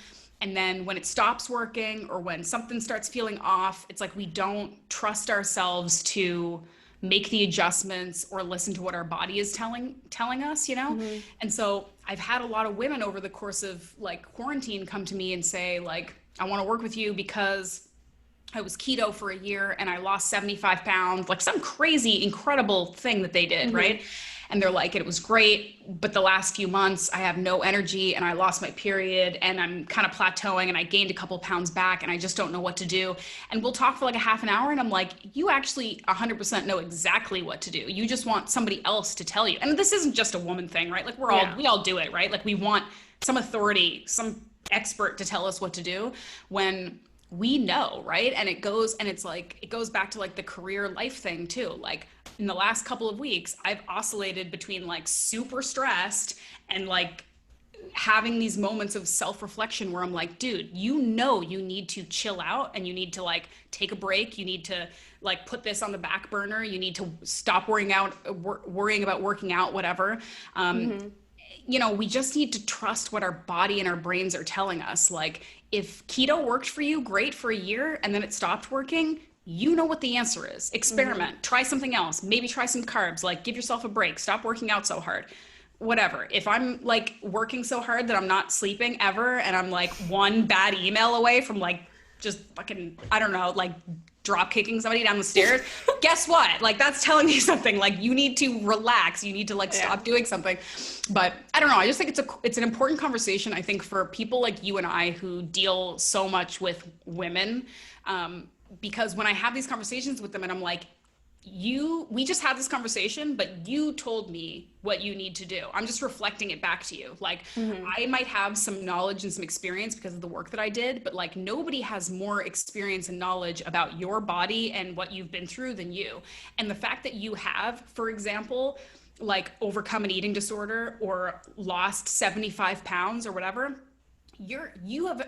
And then when it stops working or when something starts feeling off, it's like we don't trust ourselves to make the adjustments or listen to what our body is telling us, you know? Mm-hmm. And so I've had a lot of women over the course of like quarantine come to me and say like, I want to work with you because I was keto for a year and I lost 75 pounds, like some crazy, incredible thing that they did, Mm-hmm. right? And they're like, it was great, but the last few months I have no energy and I lost my period and I'm kind of plateauing and I gained a couple pounds back and I just don't know what to do. And we'll talk for like a half an hour and I'm like, you actually 100% know exactly what to do. You just want somebody else to tell you. And this isn't just a woman thing, right? Like we all do it, right? Like we want some authority, some expert to tell us what to do when we know, right? And it goes back to like the career life thing too. Like in the last couple of weeks, I've oscillated between like super stressed and like having these moments of self-reflection where I'm like, dude, you know, you need to chill out and you need to like take a break. You need to like put this on the back burner. You need to stop worrying about working out, whatever. Mm-hmm. You know, we just need to trust what our body and our brains are telling us. Like if keto worked for you great for a year and then it stopped working, you know what the answer is. Experiment, try something else, maybe try some carbs, like give yourself a break, stop working out so hard, whatever. If I'm like working so hard that I'm not sleeping ever and I'm like one bad email away from like just fucking, I don't know, like drop kicking somebody down the stairs, guess what? Like that's telling me something. Like you need to relax. You need to like stop doing something. But I don't know. I just think it's an important conversation. I think for people like you and I who deal so much with women, because when I have these conversations with them and I'm like, we just had this conversation, but you told me what you need to do. I'm just reflecting it back to you. Like I might have some knowledge and some experience because of the work that I did, but like nobody has more experience and knowledge about your body and what you've been through than you. And the fact that you have, for example, like overcome an eating disorder or lost 75 pounds or whatever, you have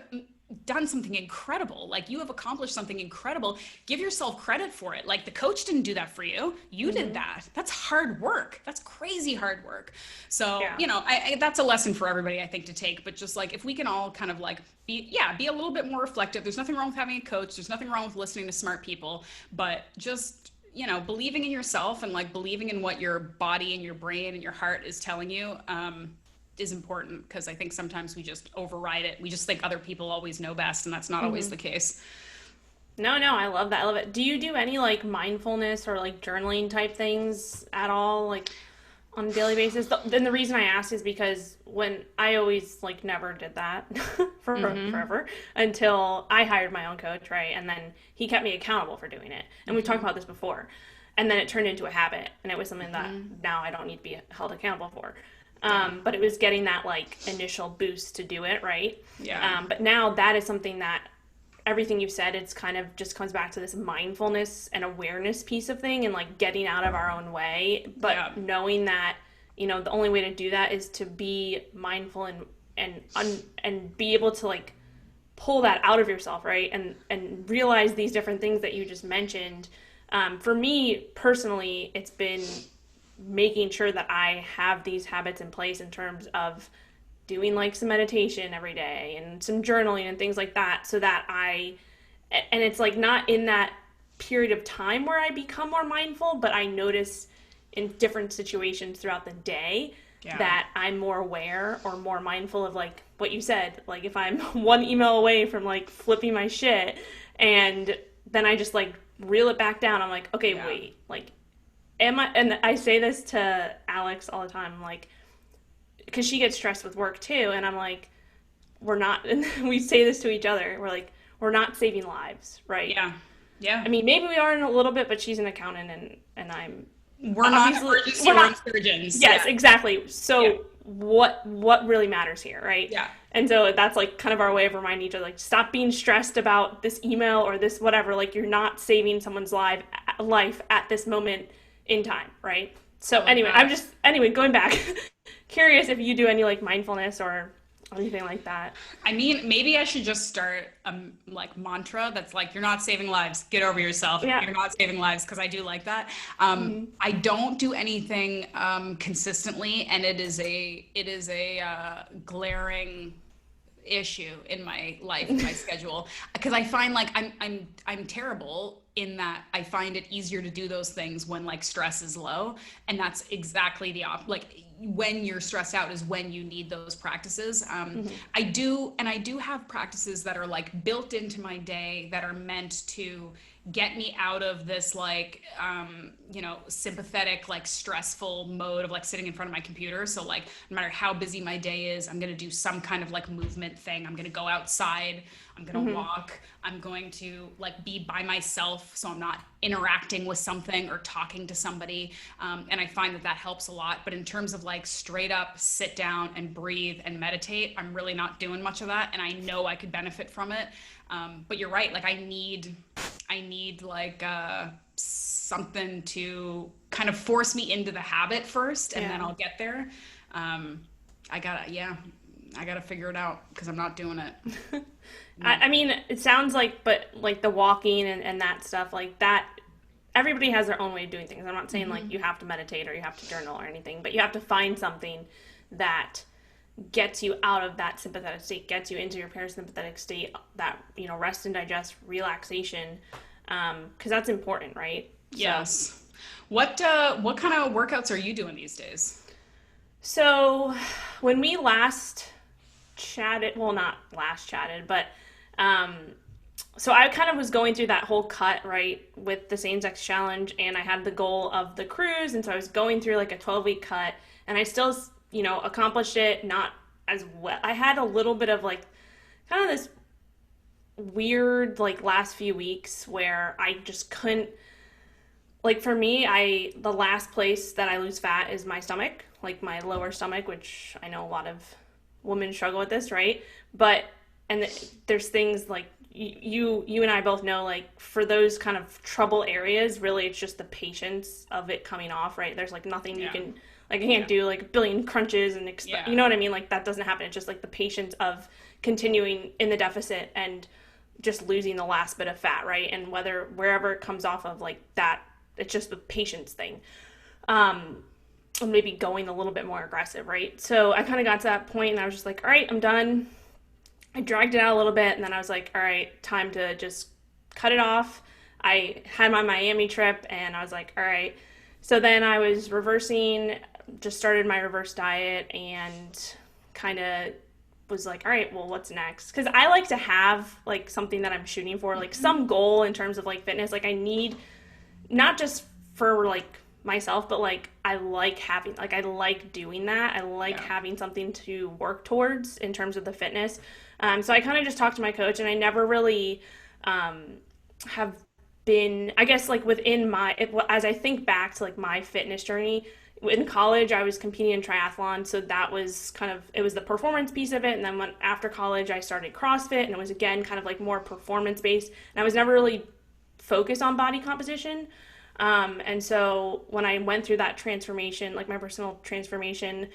done something incredible. Like you have accomplished something incredible. Give yourself credit for it. Like the coach didn't do that for you. You did that. That's hard work. That's crazy hard work. So, you know, that's a lesson for everybody, I think, to take. But just like if we can all kind of like be a little bit more reflective. There's nothing wrong with having a coach. There's nothing wrong with listening to smart people, but just, you know, believing in yourself and like believing in what your body and your brain and your heart is telling you, is important, because I think sometimes we just override it. We just think other people always know best, and that's not always the case. No, I love that. I love it. Do you do any like mindfulness or like journaling type things at all, like on a daily basis? Then the reason I asked is because when I always like never did that for forever until I hired my own coach, right? And then he kept me accountable for doing it. And we've talked about this before. And then it turned into a habit, and it was something that now I don't need to be held accountable for. But it was getting that like initial boost to do it, right? But now that is something that everything you've said, it's kind of just comes back to this mindfulness and awareness piece of thing and like getting out of our own way. But knowing that, you know, the only way to do that is to be mindful and be able to like pull that out of yourself, right? And realize these different things that you just mentioned. For me personally, it's been making sure that I have these habits in place in terms of doing like some meditation every day and some journaling and things like that, so that and it's like not in that period of time where I become more mindful, but I notice in different situations throughout the day that I'm more aware or more mindful of like what you said, like if I'm one email away from like flipping my shit and then I just like reel it back down, I'm like, okay, wait, like and I say this to Alex all the time, I'm like, because she gets stressed with work too, and I'm like, we're not, and we say this to each other, we're like, we're not saving lives, right? I mean, maybe we are in a little bit, but she's an accountant and I'm we're not emergency room surgeons. Yes, exactly. So what really matters here, right? And so that's like kind of our way of reminding each other, like, stop being stressed about this email or this whatever, like you're not saving someone's life at this moment in time, right? So anyway, going back, curious if you do any like mindfulness or anything like that. I mean, maybe I should just start like mantra that's like, you're not saving lives, get over yourself. You're not saving lives, because I do like that. I don't do anything consistently, and it is a glaring issue in my life, in my schedule, because I find like I'm terrible in that I find it easier to do those things when like stress is low, and that's exactly the like when you're stressed out is when you need those practices. I do have practices that are like built into my day that are meant to get me out of this like sympathetic like stressful mode of like sitting in front of my computer. So like no matter how busy my day is, I'm going to do some kind of like movement thing. I'm going to go outside, I'm going to walk, I'm going to like be by myself so I'm not interacting with something or talking to somebody. And I find that that helps a lot. But in terms of like straight up sit down and breathe and meditate, I'm really not doing much of that, and I know I could benefit from it. But you're right, like I need like something to kind of force me into the habit first, and then I'll get there. I gotta figure it out because I'm not doing it. I mean, it sounds like, but like the walking and that stuff, like that, everybody has their own way of doing things. I'm not saying like you have to meditate or you have to journal or anything, but you have to find something that gets you out of that sympathetic state, gets you into your parasympathetic state, that, rest and digest, relaxation, because that's important, right? Yes. What kind of workouts are you doing these days? So when we last chatted, well, not last chatted, but so I kind of was going through that whole cut, right, with the same sex challenge, and I had the goal of the cruise, and so I was going through like a 12-week cut, and I still, accomplished it, not as well. I had a little bit of like kind of this weird like last few weeks where I just couldn't, like for me, the last place that I lose fat is my stomach, like my lower stomach, which I know a lot of women struggle with this, right? But there's things like you and I both know, like for those kind of trouble areas, really it's just the patience of it coming off, right? There's like nothing you can, like I can't do like a billion crunches and you know what I mean? Like that doesn't happen. It's just like the patience of continuing in the deficit and just losing the last bit of fat, right? And wherever it comes off of, like that, it's just the patience thing. And maybe going a little bit more aggressive, right? So I kind of got to that point and I was just like, all right, I'm done. I dragged it out a little bit, and then I was like, all right, time to just cut it off. I had my Miami trip, and I was like, all right. So then I was reversing, just started my reverse diet, and kind of was like, all right, well, what's next? Because I like to have like something that I'm shooting for, like some goal in terms of like fitness. Like I need, not just for like myself, but like I like doing that. I like having something to work towards in terms of the fitness. So I kind of just talked to my coach, and I never really have been, I guess, like within as I think back to like my fitness journey, in college I was competing in triathlon, so that was kind of, it was the performance piece of it. And then after college I started CrossFit, and it was again kind of like more performance based, and I was never really focused on body composition. And so when I went through that transformation, like my personal transformation,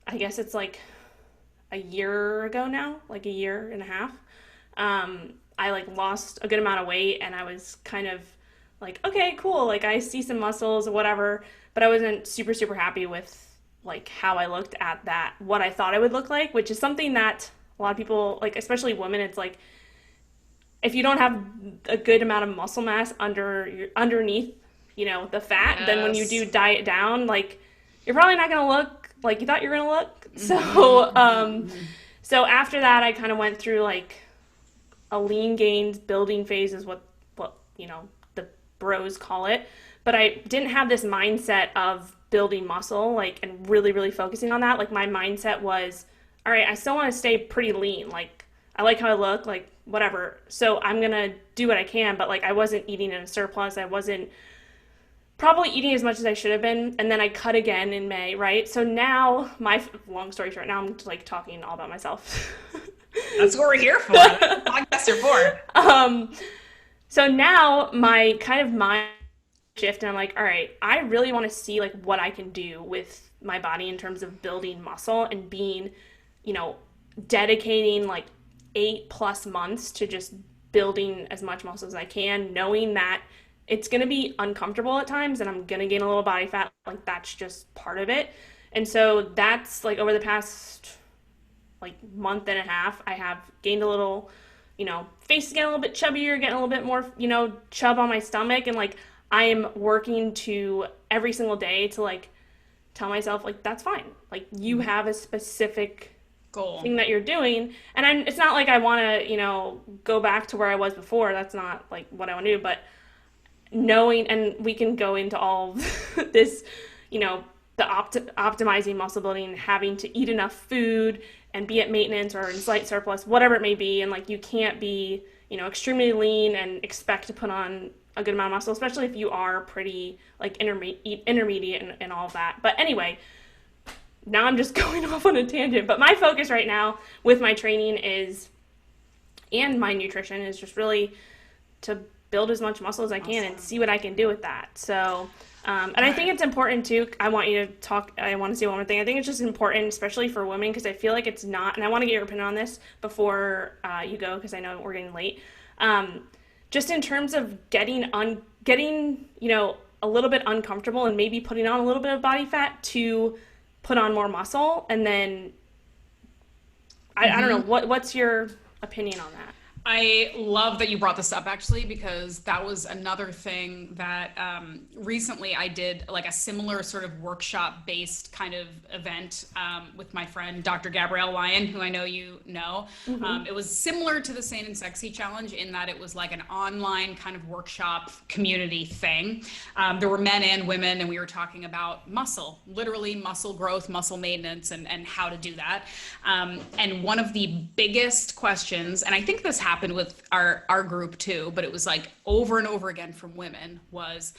I guess it's like a year ago now, like a year and a half, I like lost a good amount of weight, and I was kind of like, okay, cool, like I see some muscles or whatever, but I wasn't super, super happy with like how I looked at that, what I thought I would look like, which is something that a lot of people, like especially women, it's like, if you don't have a good amount of muscle mass underneath, the fat, then when you do diet down, like you're probably not going to look like you thought you were going to look. So after that, I kind of went through like a lean gains building phase is what the bros call it. But I didn't have this mindset of building muscle, like, and really, really focusing on that. Like my mindset was, all right, I still want to stay pretty lean. Like I like how I look, like whatever. So I'm going to do what I can, but like I wasn't eating in a surplus. I wasn't probably eating as much as I should have been, and then I cut again in May, right? So now, long story short, now I'm like talking all about myself. That's what we're here for. That's what podcasts are for. So now my kind of mind shift, and I'm like, all right, I really want to see like what I can do with my body in terms of building muscle and being, dedicating like 8+ months to just building as much muscle as I can, knowing that it's going to be uncomfortable at times and I'm going to gain a little body fat. Like that's just part of it. And so that's like over the past like month and a half, I have gained a little, face is getting a little bit chubbier, getting a little bit more, chub on my stomach. And like, I am working to every single day to like tell myself, like, that's fine. Like, you have a specific Goal. thing that you're doing. And it's not like I want to, go back to where I was before. That's not like what I want to do. But knowing, and we can go into all this, the optimizing muscle building and having to eat enough food and be at maintenance or in slight surplus, whatever it may be. And like, you can't be, extremely lean and expect to put on a good amount of muscle, especially if you are pretty like intermediate and all of that. But anyway, now I'm just going off on a tangent. But my focus right now with my training and my nutrition is just really to build as much muscle as I can and see what I can do with that. So, and I think it's important too. I want to say one more thing. I think it's just important, especially for women, because I feel like it's not, and I want to get your opinion on this before you go, because I know we're getting late. Just in terms of getting, a little bit uncomfortable and maybe putting on a little bit of body fat to put on more muscle. And then I don't know, what's your opinion on that? I love that you brought this up, actually, because that was another thing that recently I did, like a similar sort of workshop based kind of event with my friend Dr. Gabrielle Lyon, who I know you know. It was similar to the Sane and Sexy Challenge in that it was like an online kind of workshop community thing. There were men and women, and we were talking about muscle, literally muscle growth, muscle maintenance, and how to do that. And one of the biggest questions, and I think this happened with our group too, but it was like over and over again from women, was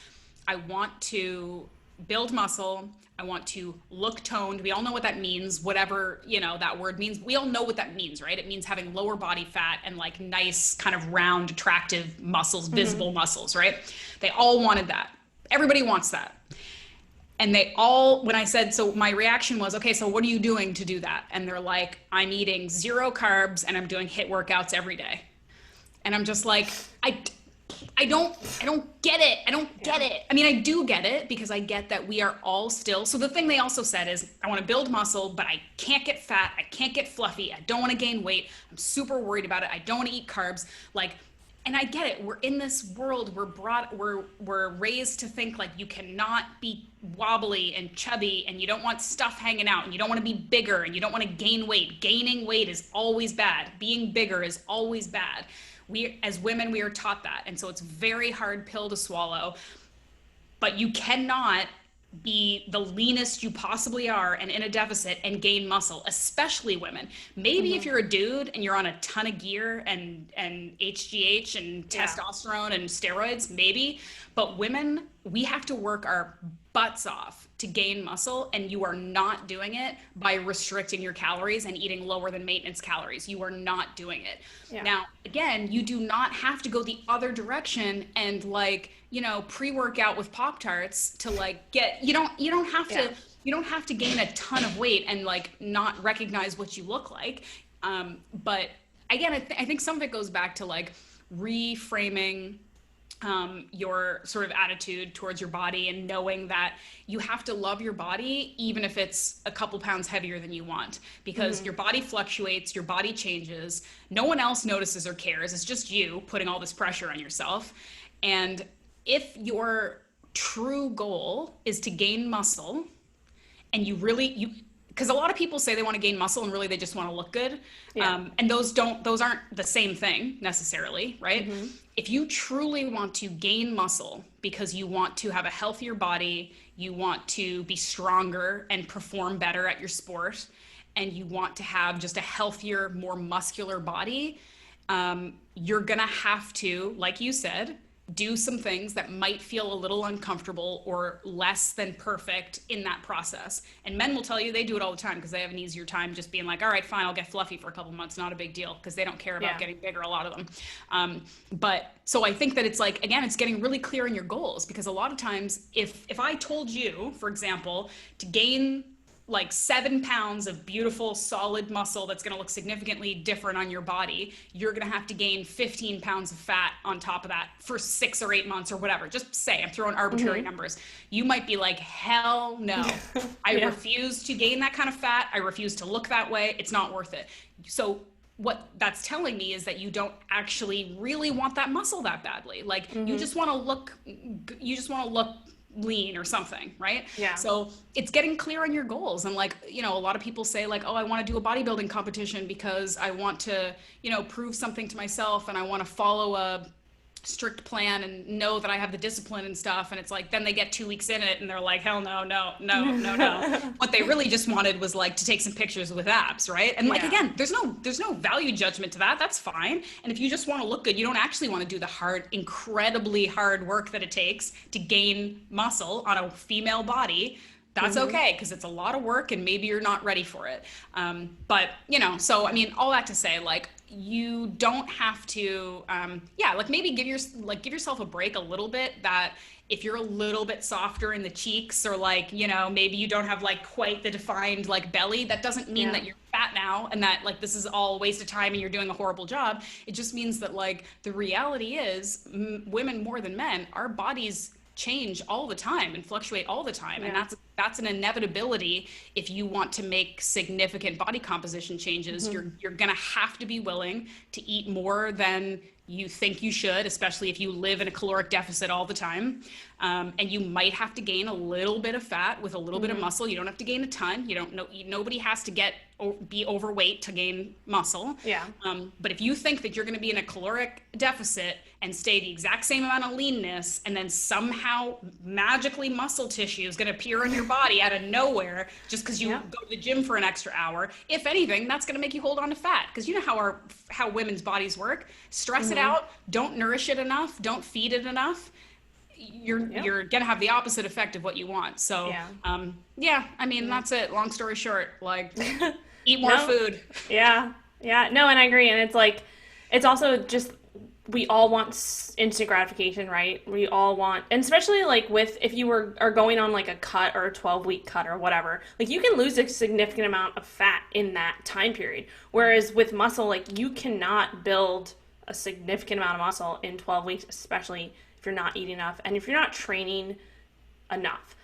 I want to build muscle. I want to look toned. We all know what that means, whatever, that word means. We all know what that means, right? It means having lower body fat and like nice kind of round, attractive muscles, visible muscles, right? They all wanted that. Everybody wants that. And they all, when I said, so my reaction was, okay, so what are you doing to do that? And they're like, I'm eating 0 carbs and I'm doing HIIT workouts every day. And I'm just like, I don't get it. I don't get it. I mean, I do get it, because I get that we are all still. So the thing they also said is, I want to build muscle, but I can't get fat. I can't get fluffy. I don't want to gain weight. I'm super worried about it. I don't want to eat carbs. Like, and I get it. We're in this world. We're raised to think like you cannot be wobbly and chubby, and you don't want stuff hanging out, and you don't want to be bigger, and you don't want to gain weight. Gaining weight is always bad. Being bigger is always bad. We, as women, we are taught that. And so it's a very hard pill to swallow, but you cannot be the leanest you possibly are and in a deficit and gain muscle, especially women. Maybe if you're a dude and you're on a ton of gear and HGH and testosterone and steroids, maybe, but women, we have to work our butts off to gain muscle, and you are not doing it by restricting your calories and eating lower than maintenance calories. You are not doing it. Yeah. Now, again, you do not have to go the other direction and like, pre-workout with Pop-Tarts to like get, you don't have to gain a ton of weight and like not recognize what you look like. But again, I think some of it goes back to like reframing your sort of attitude towards your body, and knowing that you have to love your body even if it's a couple pounds heavier than you want, because your body fluctuates, your body changes, no one else notices or cares. It's just you putting all this pressure on yourself. And if your true goal is to gain muscle, and because a lot of people say they want to gain muscle and really they just want to look good. And those aren't the same thing necessarily, right? If you truly want to gain muscle because you want to have a healthier body, you want to be stronger and perform better at your sport, and you want to have just a healthier, more muscular body, you're gonna have to, like you said, do some things that might feel a little uncomfortable or less than perfect in that process. And men will tell you they do it all the time, because they have an easier time just being like, all right, fine, I'll get fluffy for a couple months, not a big deal, because they don't care about getting bigger, a lot of them. But so I think that it's like, again, it's getting really clear in your goals, because a lot of times if I told you, for example, to gain like 7 pounds of beautiful solid muscle that's going to look significantly different on your body, you're going to have to gain 15 pounds of fat on top of that for 6 or 8 months or whatever. Just say, I'm throwing arbitrary numbers. You might be like, hell no. I refuse to gain that kind of fat. I refuse to look that way. It's not worth it. So what that's telling me is that you don't actually really want that muscle that badly. Like you just want to look lean or something, right? Yeah. So it's getting clear on your goals. And like, you know, a lot of people say like, oh, I want to do a bodybuilding competition because I want to, you know, prove something to myself and I want to follow a strict plan and know that I have the discipline and stuff. And it's like, then they get 2 weeks in it and they're like, hell no, no, no, no, no. What they really just wanted was like to take some pictures with abs, right? And like, again, there's no value judgment to that. That's fine. And if you just want to look good, you don't actually want to do the hard, incredibly hard work that it takes to gain muscle on a female body. That's okay, because it's a lot of work and maybe you're not ready for it. But, you know, so, I mean, all that to say, like, you don't have to, like maybe give yourself a break a little bit, that if you're a little bit softer in the cheeks or like, you know, maybe you don't have like quite the defined like belly, that doesn't mean that you're fat now and that like this is all a waste of time and you're doing a horrible job. It just means that like the reality is women more than men, our bodies change all the time and fluctuate all the time. And that's an inevitability. If you want to make significant body composition changes, you're going to have to be willing to eat more than you think you should, especially if you live in a caloric deficit all the time. And you might have to gain a little bit of fat with a little bit of muscle. You don't have to gain a ton. You don't know, nobody has to be overweight to gain muscle. Yeah. But if you think that you're going to be in a caloric deficit and stay the exact same amount of leanness, and then somehow magically muscle tissue is going to appear on your body out of nowhere just because you go to the gym for an extra hour, if anything, that's going to make you hold on to fat. Because you know how women's bodies work. Stress it out. Don't nourish it enough. Don't feed it enough. You're going to have the opposite effect of what you want. So, I mean, that's it. Long story short, like, eat more food. Yeah. Yeah. No, and I agree. And it's like, it's also just, we all want instant gratification, right? We all want, and especially like if you are going on like a cut or a 12-week cut or whatever, like you can lose a significant amount of fat in that time period. Whereas with muscle, like you cannot build a significant amount of muscle in 12 weeks, especially if you're not eating enough and if you're not training enough.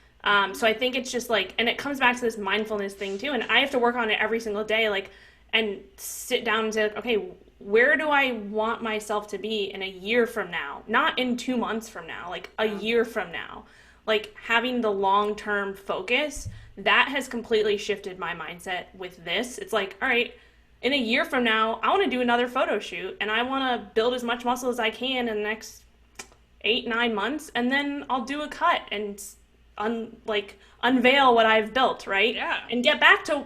So I think it's just like, and it comes back to this mindfulness thing too. And I have to work on it every single day, like, and sit down and say, like, okay, where do I want myself to be in a year from now? Not in 2 months from now, like a year from now. Like having the long-term focus, that has completely shifted my mindset with this. It's like, all right, in a year from now, I want to do another photo shoot and I want to build as much muscle as I can in the next 8-9 months. And then I'll do a cut and unveil what I've built, right? Yeah. And get back to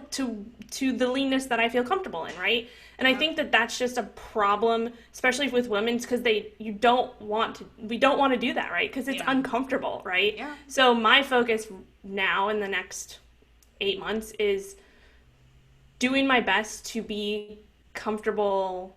the leanness that I feel comfortable in, right? And I think that that's just a problem, especially with women, because we don't want to do that, right? Because it's uncomfortable, right? Yeah. So my focus now in the next 8 months is doing my best to be comfortable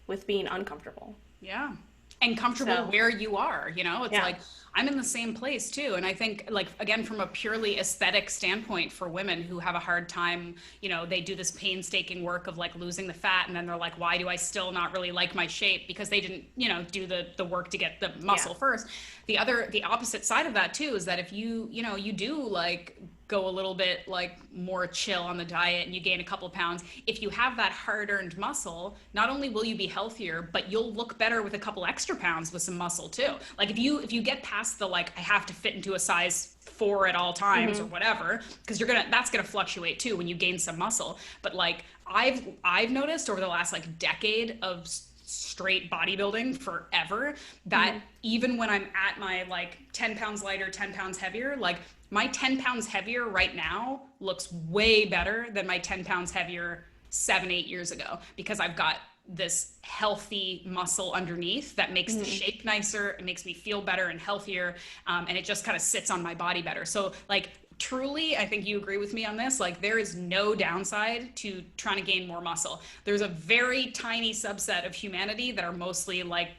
with being uncomfortable. Yeah. And comfortable where you are, you know, it's like, I'm in the same place too. And I think like, again, from a purely aesthetic standpoint for women who have a hard time, you know, they do this painstaking work of like losing the fat. And then they're like, why do I still not really like my shape? Because they didn't, you know, do the work to get the muscle first. The opposite side of that too, is that if you do like go a little bit like more chill on the diet and you gain a couple of pounds, if you have that hard-earned muscle, not only will you be healthier, but you'll look better with a couple extra pounds with some muscle too. Like if you get past the like I have to fit into a size 4 at all times or whatever, because that's gonna fluctuate too when you gain some muscle. But like I've noticed over the last like decade of straight bodybuilding forever that even when I'm at my like 10 pounds lighter, 10 pounds heavier, like my 10 pounds heavier right now looks way better than my 10 pounds heavier 7-8 years ago, because I've got this healthy muscle underneath that makes the shape nicer. It makes me feel better and healthier. And it just kind of sits on my body better. So like, truly, I think you agree with me on this. Like there is no downside to trying to gain more muscle. There's a very tiny subset of humanity that are mostly like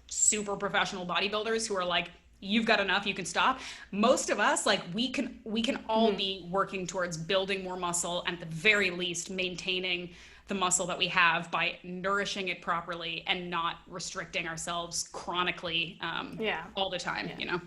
super professional bodybuilders who are like, you've got enough, you can stop. Most of us, like we can all be working towards building more muscle, and at the very least maintaining the muscle that we have by nourishing it properly and not restricting ourselves chronically all the time, you know?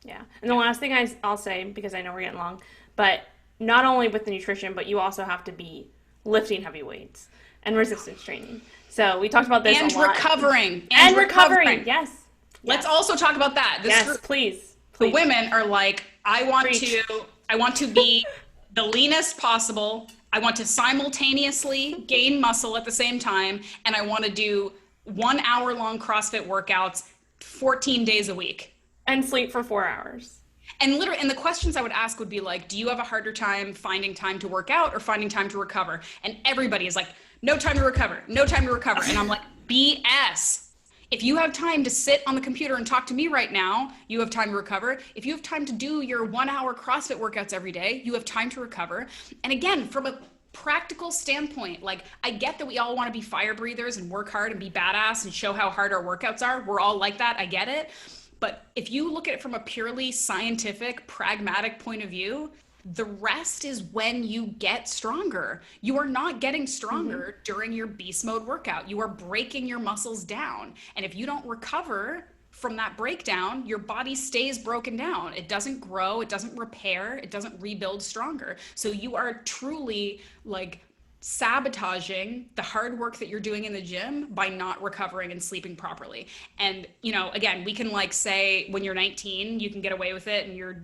Yeah. And the last thing I'll say, because I know we're getting long, but not only with the nutrition, but you also have to be lifting heavy weights and resistance training. So we talked about this and a lot. recovering. And recovering. Yes. Let's also talk about that. Yes, please. The women are like, I want to be the leanest possible. I want to simultaneously gain muscle at the same time, and I want to do 1 hour long CrossFit workouts 14 days a week. And sleep for 4 hours. And literally, and the questions I would ask would be like, do you have a harder time finding time to work out or finding time to recover? And everybody is like, no time to recover, no time to recover. And I'm like, BS. If you have time to sit on the computer and talk to me right now, you have time to recover. If you have time to do your 1 hour CrossFit workouts every day, you have time to recover. And again, from a practical standpoint, like, I get that we all want to be fire breathers and work hard and be badass and show how hard our workouts are. We're all like that. I get it. But if you look at it from a purely scientific, pragmatic point of view, the rest is when you get stronger. You are not getting stronger during your beast mode workout. You are breaking your muscles down. And if you don't recover from that breakdown, your body stays broken down. It doesn't grow, it doesn't repair, it doesn't rebuild stronger. So you are truly like sabotaging the hard work that you're doing in the gym by not recovering and sleeping properly. And, you know, again, we can like say when you're 19, you can get away with it and you're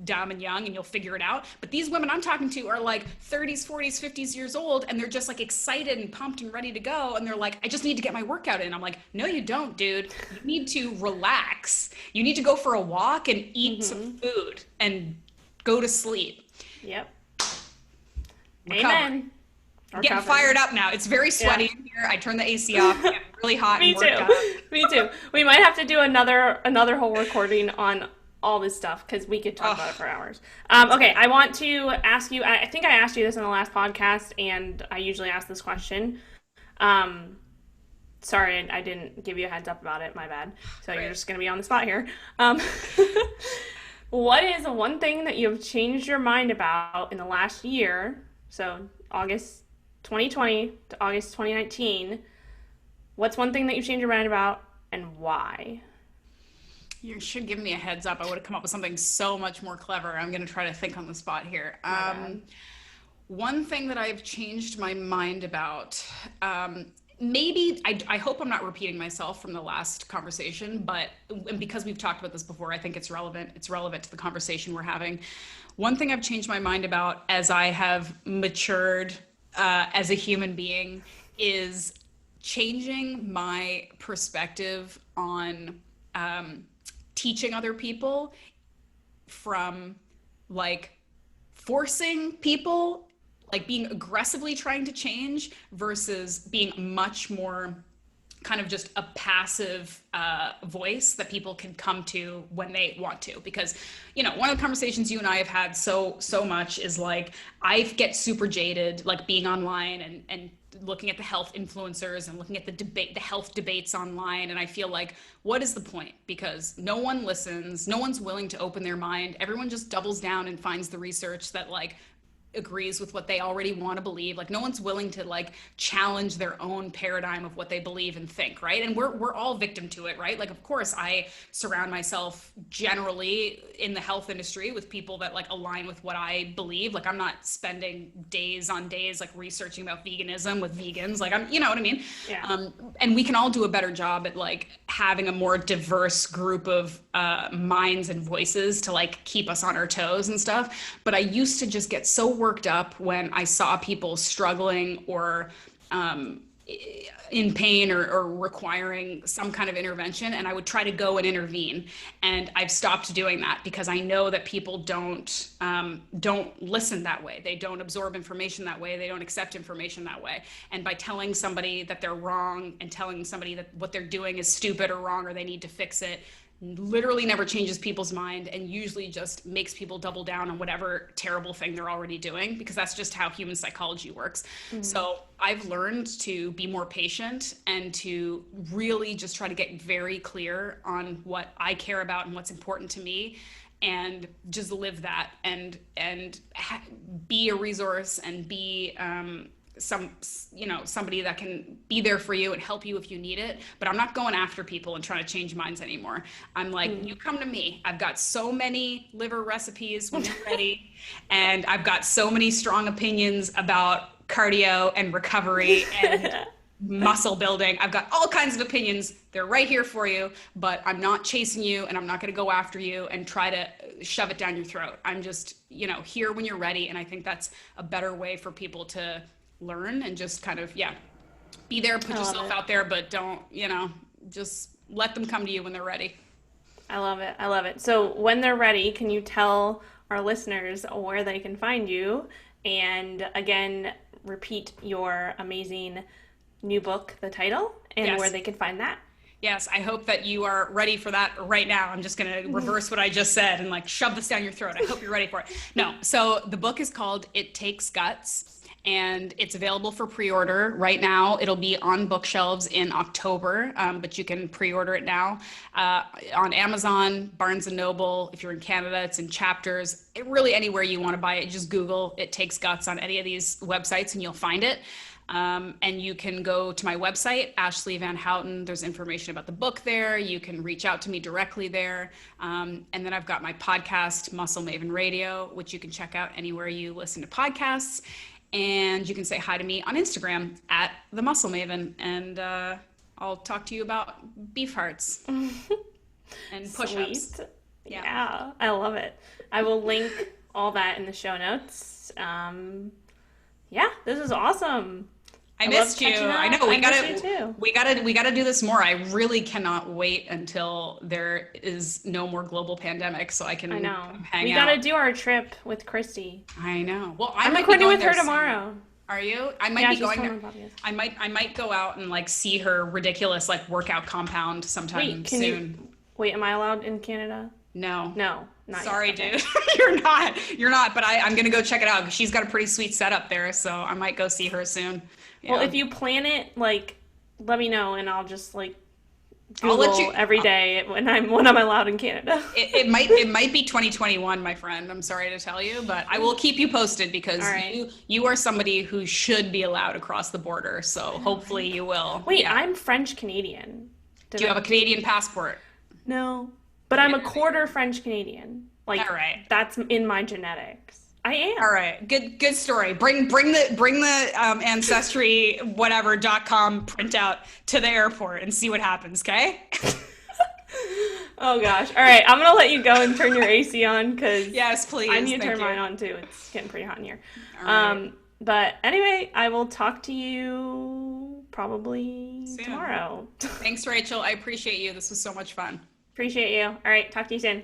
dumb and young and you'll figure it out. But these women I'm talking to are like 30s, 40s, 50s years old, and they're just like excited and pumped and ready to go. And they're like, I just need to get my workout in. I'm like, no, you don't, dude. You need to relax. You need to go for a walk and eat some food and go to sleep. Yep. Recover. Amen. I'm getting fired up now. It's very sweaty in here. I turned the AC off. I'm getting really hot. Me too. Me too. We might have to do another whole recording on all this stuff because we could talk about it for hours. Okay, I want to ask you. I think I asked you this in the last podcast, and I usually ask this question. Sorry, I didn't give you a heads up about it. My bad. So You're just gonna be on the spot here. What is one thing that you have changed your mind about in the last year? So August 2020 to August 2019. What's one thing that you've changed your mind about and why? You should give me a heads up. I would have come up with something so much more clever. I'm going to try to think on the spot here. One thing that I've changed my mind about, maybe, I hope I'm not repeating myself from the last conversation, but because we've talked about this before, I think it's relevant. It's relevant to the conversation we're having. One thing I've changed my mind about as I have matured as a human being is changing my perspective on teaching other people from like forcing people, like being aggressively trying to change versus being much more kind of just a passive voice that people can come to when they want to. Because, you know, one of the conversations you and I have had so much is like, I get super jaded, like being online and looking at the health influencers and looking at the health debates online. And I feel like, what is the point? Because no one listens, no one's willing to open their mind. Everyone just doubles down and finds the research that like agrees with what they already want to believe. Like no one's willing to like challenge their own paradigm of what they believe and think, right? And we're all victim to it, right? Like of course I surround myself generally in the health industry with people that like align with what I believe. Like I'm not spending days on days like researching about veganism with vegans. Like I'm, you know what I mean? Yeah. And we can all do a better job at like having a more diverse group of minds and voices to like keep us on our toes and stuff. But I used to just get so worked up when I saw people struggling or in pain or requiring some kind of intervention, and I would try to go and intervene. And I've stopped doing that because I know that people don't listen that way. They don't absorb information that way. They don't accept information that way. And by telling somebody that they're wrong and telling somebody that what they're doing is stupid or wrong or they need to fix it, literally never changes people's mind and usually just makes people double down on whatever terrible thing they're already doing, because that's just how human psychology works. So I've learned to be more patient and to really just try to get very clear on what I care about and what's important to me, and just live that, and be a resource, and be somebody that can be there for you and help you if you need it. But I'm not going after people and trying to change minds anymore. I'm like, you come to me. I've got so many liver recipes when you're ready, and I've got so many strong opinions about cardio and recovery and muscle building. I've got all kinds of opinions. They're right here for you, but I'm not chasing you, and I'm not going to go after you and try to shove it down your throat. I'm just, here when you're ready. And I think that's a better way for people to learn, and just kind of, be there, put yourself out there, but don't, just let them come to you when they're ready. I love it. I love it. So when they're ready, can you tell our listeners where they can find you? And again, repeat your amazing new book, the title, and where they can find that. Yes, I hope that you are ready for that right now. I'm just going to reverse what I just said and shove this down your throat. I hope you're ready for it. No, so the book is called It Takes Guts, and it's available for pre-order right now. It'll be on bookshelves in October, but you can pre-order it now on Amazon, Barnes & Noble. If you're in Canada, it's in Chapters. Really anywhere you want to buy it, just Google It Takes Guts on any of these websites and you'll find it. And you can go to my website, Ashleigh Vanhouten. There's information about the book there. You can reach out to me directly there. And then I've got my podcast, Muscle Maven Radio, which you can check out anywhere you listen to podcasts. And you can say hi to me on Instagram at The Muscle Maven. And I'll talk to you about beef hearts and push-ups. Sweet. Yeah, I love it. I will link all that in the show notes. This is awesome. I missed you. I know we gotta do this more. I really cannot wait until there is no more global pandemic so I can hang out. We gotta do our trip with Christy. I know. Well, I'm recording with her tomorrow. Are you? I might be going there. I might go out and see her ridiculous workout compound sometime soon. Wait, am I allowed in Canada? No. Not Sorry, yet. dude. You're not, but I'm going to go check it out. She's got a pretty sweet setup there, so I might go see her soon. Yeah. Well, if you plan it, let me know, and I'll just Google I'll let you, every day when I'm allowed in Canada. It might be 2021, my friend. I'm sorry to tell you, but I will keep you posted, because you are somebody who should be allowed across the border. So hopefully you will. Wait, I'm French Canadian. Do you have a Canadian passport? No. But I'm a quarter French Canadian. All right. That's in my genetics. I am. All right. Good story. Bring the ancestry whatever.com printout to the airport and see what happens, okay? Oh gosh. All right. I'm going to let you go and turn your AC on, cuz yes, please. I need to turn mine on too. It's getting pretty hot in here. All right. But anyway, I will talk to you probably soon. Tomorrow. Thanks, Rachel. I appreciate you. This was so much fun. Appreciate you. All right. Talk to you soon.